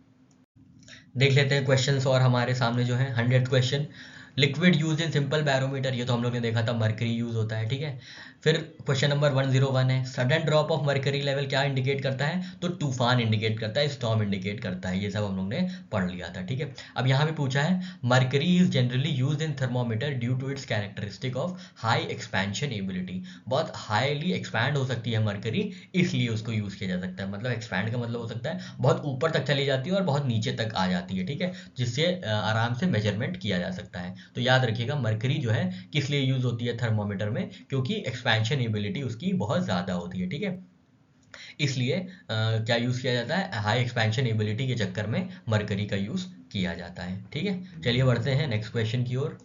Speaker 1: देख लेते हैं क्वेश्चंस और हमारे सामने जो है 100th question, liquid use in simple barometer. ये तो हम लोग ने देखा था मरकरी यूज होता है। ठीक है, फिर क्वेश्चन नंबर 101 है, sudden drop of mercury level क्या इंडिकेट करता है, तो तूफान इंडिकेट करता है, स्टॉर्म इंडिकेट करता है। ये सब हम लोग ने पढ़ लिया था। ठीक है, अब यहाँ पे पूछा है mercury is generally use in thermometer due to its characteristic of high expansion ability. बहुत हाईली एक्सपैंड हो सकती है मरकरी, इसलिए उसको यूज किया जा सकता है। मतलब एक्सपैंड का मतलब हो सकता है बहुत ऊपर तक चली जाती है और बहुत नीचे तक आ जाती है। ठीक है, जिससे आराम से मेजरमेंट किया जा सकता है। तो याद रखिएगा मरकरी जो है किस लिए यूज होती है थर्मोमीटर में, क्योंकि एक्सपेंशन एबिलिटी उसकी बहुत ज़्यादा होती है। ठीक है, इसलिए क्या यूज़ किया जाता है, हाई एक्सपेंशन एबिलिटी के चक्कर में मरकरी का यूज़ किया जाता है। ठीक है, चलिए बढ़ते हैं नेक्स्ट क्वेश्चन की ओर।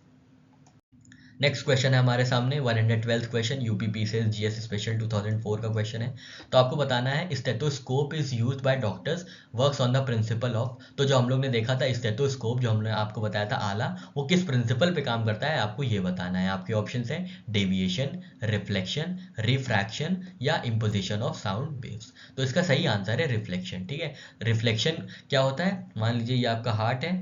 Speaker 1: नेक्स्ट क्वेश्चन है हमारे सामने 112th क्वेश्चन यूपीपी से जीएस स्पेशल 2004 का क्वेश्चन है। तो आपको बताना है stethoscope is used by doctors works on the principle of. तो जो हम लोग ने देखा था स्टेथोस्कोप, जो हमने आपको बताया था आला, वो किस प्रिंसिपल पे काम करता है, आपको ये बताना है। आपके ऑप्शन है डेविएशन, रिफ्लेक्शन, रिफ्रैक्शन या इम्पोजिशन ऑफ साउंड वेव्स। तो इसका सही आंसर है रिफ्लेक्शन। ठीक है, रिफ्लेक्शन क्या होता है, मान लीजिए ये आपका हार्ट है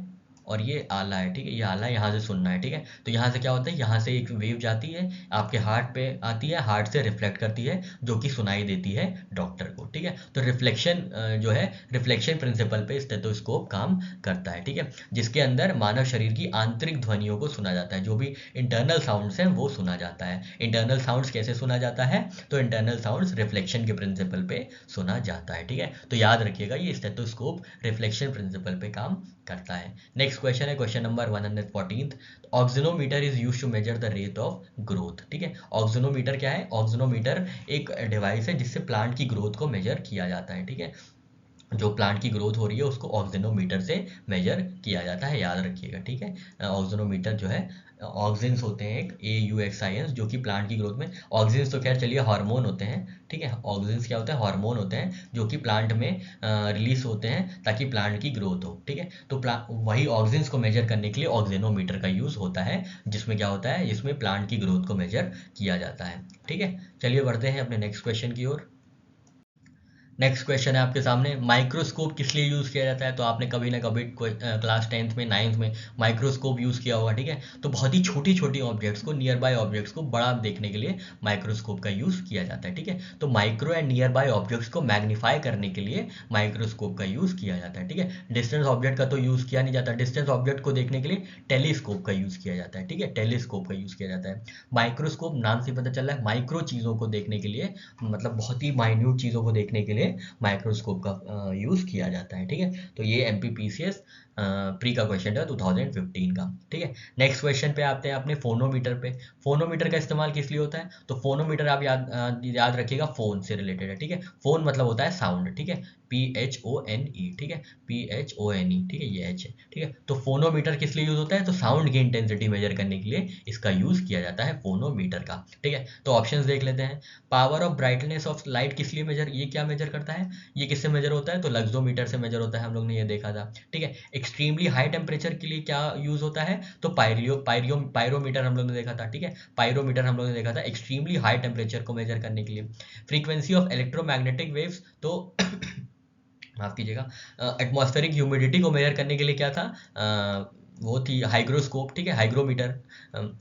Speaker 1: और ये आला है, ठीक है, ये आला यहाँ से सुनना है, ठीक है। तो यहाँ से क्या होता है, यहाँ से एक वेव जाती है आपके हार्ट पे आती है, हार्ट से रिफ्लेक्ट करती है जो कि सुनाई देती है डॉक्टर को, ठीक है। तो रिफ्लेक्शन जो है, रिफ्लेक्शन प्रिंसिपल पे स्टेथोस्कोप काम करता है, ठीक है, जिसके अंदर मानव शरीर की आंतरिक ध्वनियों को सुना जाता है, जो भी इंटरनल साउंड्स हैं वो सुना जाता है। इंटरनल साउंड्स कैसे सुना जाता है, तो इंटरनल साउंड्स रिफ्लेक्शन के प्रिंसिपल पे सुना जाता है, ठीक है। तो याद रखिएगा ये स्टेथोस्कोप रिफ्लेक्शन प्रिंसिपल पे काम करता है। नेक्स्ट क्वेश्चन है question number 114। Auxanometer is used to measure the rate of growth, ठीक है। ऑक्सीनोमीटर क्या है, ऑक्सीनोमीटर एक डिवाइस है जिससे प्लांट की ग्रोथ को मेजर किया जाता है, ठीक है। जो प्लांट की ग्रोथ हो रही है उसको ऑक्सीनोमीटर से मेजर किया जाता है, याद रखिएगा, ठीक है। ऑक्सीनोमीटर जो है, ऑक्सीन्स होते हैं एक AUXINS जो कि प्लांट की ग्रोथ में, ऑक्सीन्स तो खैर चलिए हार्मोन होते हैं, ठीक है। ऑक्सीन्स क्या होते हैं, हार्मोन होते हैं जो कि प्लांट में रिलीज होते हैं ताकि प्लांट की ग्रोथ हो, ठीक है। तो वही ऑक्सीन्स को मेजर करने के लिए ऑक्सीनोमीटर का यूज़ होता है, जिसमें क्या होता है, जिसमें प्लांट की ग्रोथ को मेजर किया जाता है, ठीक है। चलिए बढ़ते हैं अपने नेक्स्ट क्वेश्चन की ओर। नेक्स्ट क्वेश्चन है आपके सामने, माइक्रोस्कोप किस लिए यूज़ किया जाता है। तो आपने कभी ना कभी क्लास 10th में 9th में माइक्रोस्कोप यूज़ किया होगा, ठीक है। तो बहुत ही छोटी छोटी ऑब्जेक्ट्स को, नियर बाय ऑब्जेक्ट्स को बड़ा देखने के लिए माइक्रोस्कोप का यूज़ किया जाता है, ठीक है। तो micro and near by objects को मैग्नीफाई करने के लिए माइक्रोस्कोप का यूज़ किया जाता है, ठीक है। डिस्टेंस ऑब्जेक्ट का तो यूज़ किया नहीं जाता, डिस्टेंस ऑब्जेक्ट को देखने के लिए टेलीस्कोप का यूज़ किया जाता है, ठीक है, टेलीस्कोप का यूज़ किया जाता है। माइक्रोस्कोप नाम से पता चल रहा है माइक्रो चीज़ों को देखने के लिए, मतलब बहुत ही माइन्यूट चीज़ों को देखने के लिए माइक्रोस्कोप का यूज़ किया जाता है, ठीक है। तो ये MPPCS प्री का क्वेश्चन है 2015 का, ठीक है। नेक्स्ट क्वेश्चन पे आते हैं अपने फोनोमीटर पे। फोनोमीटर का इस्तेमाल किस लिए होता है, तो फोनोमीटर आप याद रखिएगा फोन से रिलेटेड है, ठीक है। फोन मतलब होता है साउंड, ठीक है, PHONE, ठीक है, PHONE, ठीक है, ये H है, ठीक है। तो फोनोमीटर किस लिए यूज होता है, तो साउंड की इंटेंसिटी मेजर करने के लिए इसका यूज किया जाता है फोनोमीटर का, ठीक है। तो ऑप्शंस देख लेते हैं। Power of brightness of light किस लिए मेजर, ये क्या मेजर करता है, ये किससे मेजर होता है, तो लक्सोमीटर से मेजर होता है, हम लोग ने ये देखा था, ठीक है। एक्सट्रीमली हाई टेम्परेचर के लिए क्या यूज होता है, तो पायरोमीटर हम लोग ने देखा था, ठीक है। पायरोमीटर हम लोग ने देखा था एक्सट्रीमली हाई टेम्परेचर को मेजर करने के लिए। फ्रीक्वेंसी ऑफ इलेक्ट्रोमैग्नेटिक वेव्स, तो माफ कीजिएगा, एटमॉस्फेरिक ह्यूमिडिटी को मेजर करने के लिए क्या था, वो थी हाइग्रोस्कोप, ठीक है, हाइग्रोमीटर,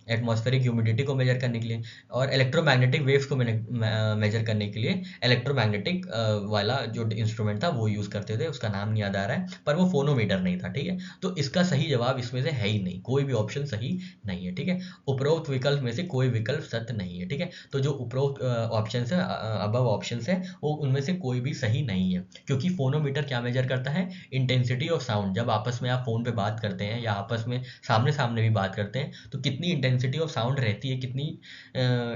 Speaker 1: एटमॉस्फेरिक ह्यूमिडिटी को मेजर करने के लिए। और इलेक्ट्रोमैग्नेटिक वेव्स को मेजर करने के लिए इलेक्ट्रोमैग्नेटिक वाला जो इंस्ट्रूमेंट था वो यूज़ करते थे, उसका नाम नहीं याद आ रहा है, पर वो फोनोमीटर नहीं था, ठीक है। तो इसका सही जवाब इसमें से है ही नहीं, कोई भी ऑप्शन सही नहीं है, ठीक है। उपरोक्त विकल्प में से कोई विकल्प सत्य नहीं है, ठीक है। तो जो उपरोक्त ऑप्शन है, अबव ऑप्शन है, वो उनमें से कोई भी सही नहीं है, क्योंकि फोनोमीटर क्या मेजर करता है, इंटेंसिटी ऑफ साउंड। जब आपस में आप फोन पे बात करते हैं या आपस में सामने सामने भी बात करते हैं, तो कितनी इंटेंसिटी ऑफ साउंड रहती है, कितनी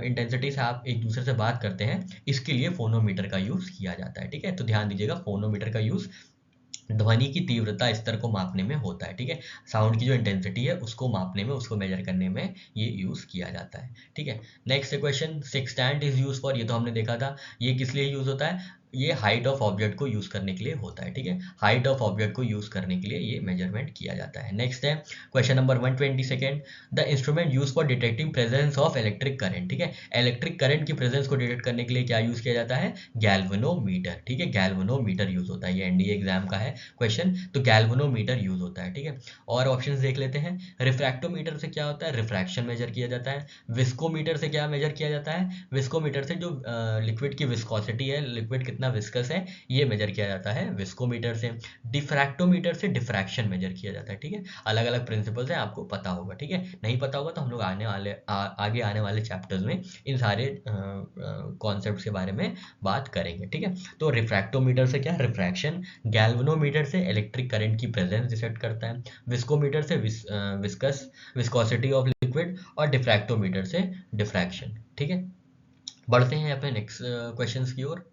Speaker 1: इंटेंसिटी से आप एक दूसरे से बात करते हैं, इसके लिए फोनोमीटर का यूज़ किया जाता है, ठीक है। तो ध्यान दीजिएगा, फोनोमीटर का यूज़ ध्वनि की तीव्रता स्तर को मापने में होता है, ठीक है। साउंड की जो इंटेंसिटी है उसको मापने में, उसको मेजर करने में ये यूज़ किया जाता है, ठीक है। Next question, sextant is use for, ये तो हमने देखा था, ये किस लिए यूज़ होता है, ये हाइट ऑफ ऑब्जेक्ट को यूज़ करने के लिए होता है, ठीक है। हाइट ऑफ ऑब्जेक्ट को यूज़ करने के लिए ये मेजरमेंट किया जाता है। नेक्स्ट है question number 122, the instrument use for detecting presence of electric current, ठीक है। इलेक्ट्रिक करंट की प्रेजेंस को डिटेक्ट करने के लिए क्या यूज़ किया जाता है, गैल्वेनोमीटर, ठीक है, गैल्वेनोमीटर यूज़ होता है, ये NDA एग्जाम का है क्वेश्चन, तो गैल्वेनोमीटर यूज़ होता है, ठीक है। और ऑप्शंस देख लेते हैं। रिफ्रैक्टोमीटर से क्या होता है, रिफ्रैक्शन मेजर किया जाता है। विस्कोमीटर से क्या मेजर किया जाता है, विस्कोमीटर से जो लिक्विड की विस्कोसिटी है, लिक्विड कितना विस्कस है, ये मेजर किया जाता है विस्कोमीटर से। डिफ्रैक्टोमीटर से डिफ्रैक्शन मेजर किया जाता है, ठीक है। अलग अलग प्रिंसिपल्स हैं, आपको पता होगा, ठीक है। नहीं पता होगा तो हम लोग आगे आने वाले चैप्टर्स में इन सारे कॉन्सेप्ट्स के बारे में बात करेंगे, ठीक है। तो रिफ्रैक्टोमीटर से क्या, रिफ्रैक्शन। गैल्वेनोमीटर से इलेक्ट्रिक करंट की प्रेजेंस डिटेक्ट करता है। विस्कोमीटर से विस्कोसिटी ऑफ लिक्विड, और डिफ्रैक्टोमीटर से डिफ्रैक्शन, ठीक है। बढ़ते हैं अपने नेक्स्ट क्वेश्चंस की ओर।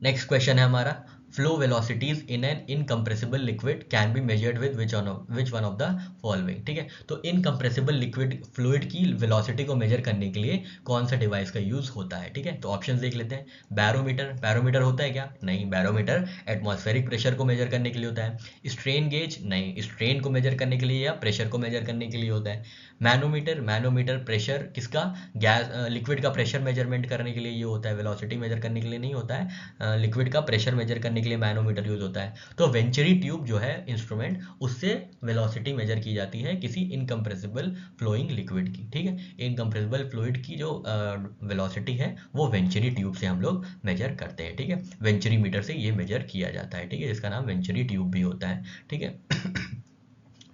Speaker 1: नेक्स्ट क्वेश्चन है हमारा, flow velocities in an incompressible liquid can be measured with which one of the following, ठीक है। तो इनकम्प्रेसिबल लिक्विड फ्लूइड की वेलोसिटी को मेजर करने के लिए कौन सा डिवाइस का यूज होता है, ठीक है। तो ऑप्शंस देख लेते हैं। बैरोमीटर, बैरोमीटर होता है क्या, नहीं, बैरोमीटर एटमॉस्फेरिक प्रेशर को मेजर करने के लिए होता है। स्ट्रेन गेज, नहीं, स्ट्रेन को मेजर करने के लिए या प्रेशर को मेजर करने के लिए होता है। मैनोमीटर, मैनोमीटर प्रेशर किसका, गैस लिक्विड का प्रेशर मेजरमेंट करने के लिए ये होता है, वेलोसिटी मेजर करने के लिए नहीं होता है, लिक्विड का प्रेशर मेजर करने करने के लिए मैनोमीटर यूज होता है। तो वेंचुरी ट्यूब जो है इंस्ट्रूमेंट, उससे वेलोसिटी मेजर की जाती है किसी इनकम्प्रेसिबल फ्लोइंग लिक्विड की। ठीक है, इनकम्प्रेसिबल फ्लूइड की जो वेलोसिटी है वो वेंचुरी ट्यूब से हम लोग मेजर करते हैं। ठीक है, वेंचुरी मीटर से ये मेजर किया जाता है। ठीक है, इसका नाम वेंचुरी ट्यूब भी होता है। ठीक है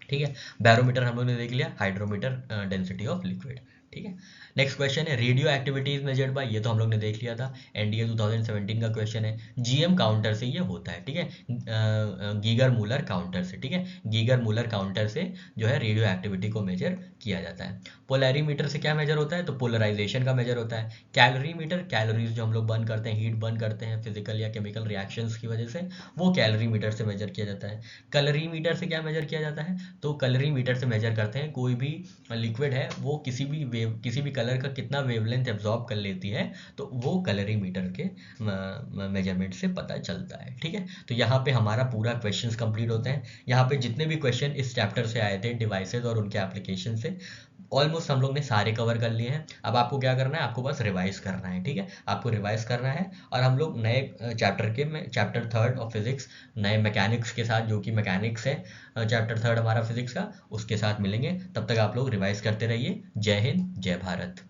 Speaker 1: ठीक है, बैरोमीटर हम लोग ने देख लिया, हाइड्रोमीटर डेंसिटी ऑफ लिक्विड। ठीक है, नेक्स्ट क्वेश्चन है radio activity is measured bye, ये तो हम लोग ने देख लिया था, एनडीए 2017 का क्वेश्चन है। जीएम काउंटर से ये होता है। ठीक है, गीगर मूलर काउंटर से। ठीक है, गीगर मूलर काउंटर से जो है रेडियो एक्टिविटी को मेजर किया जाता है। पोलैरीमीटर से क्या मेजर होता है, तो पोलराइजेशन का मेजर होता है। कैलोरीमीटर, कैलोरीज जो हम लोग बर्न करते हैं, हीट बर्न करते हैं फिजिकल या केमिकल रिएक्शंस की वजह से, वो कैलोरीमीटर से मेजर किया जाता है। कलरीमीटर से क्या मेजर किया जाता है, तो कलरीमीटर से मेजर करते हैं कोई भी लिक्विड है वो किसी भी कलर का कितना वेवलेंथ एब्जॉर्ब कर लेती है, तो वो कलरीमीटर के मेजरमेंट से पता चलता है। ठीक है, तो यहाँ पे हमारा पूरा क्वेश्चंस कंप्लीट होते हैं। यहाँ पे जितने भी क्वेश्चन इस चैप्टर से आए थे डिवाइसेज और उनके एप्लीकेशन से, ऑलमोस्ट हम लोग ने सारे कवर कर लिए हैं। अब आपको क्या करना है, आपको बस रिवाइज करना है। ठीक है, आपको रिवाइज करना है और हम लोग नए चैप्टर के में चैप्टर 3 ऑफ फिजिक्स, नए मैकेनिक्स के साथ, जो कि मैकेनिक्स है चैप्टर 3 हमारा फिजिक्स का, उसके साथ मिलेंगे। तब तक आप लोग रिवाइज करते रहिए। जय हिंद, जय भारत।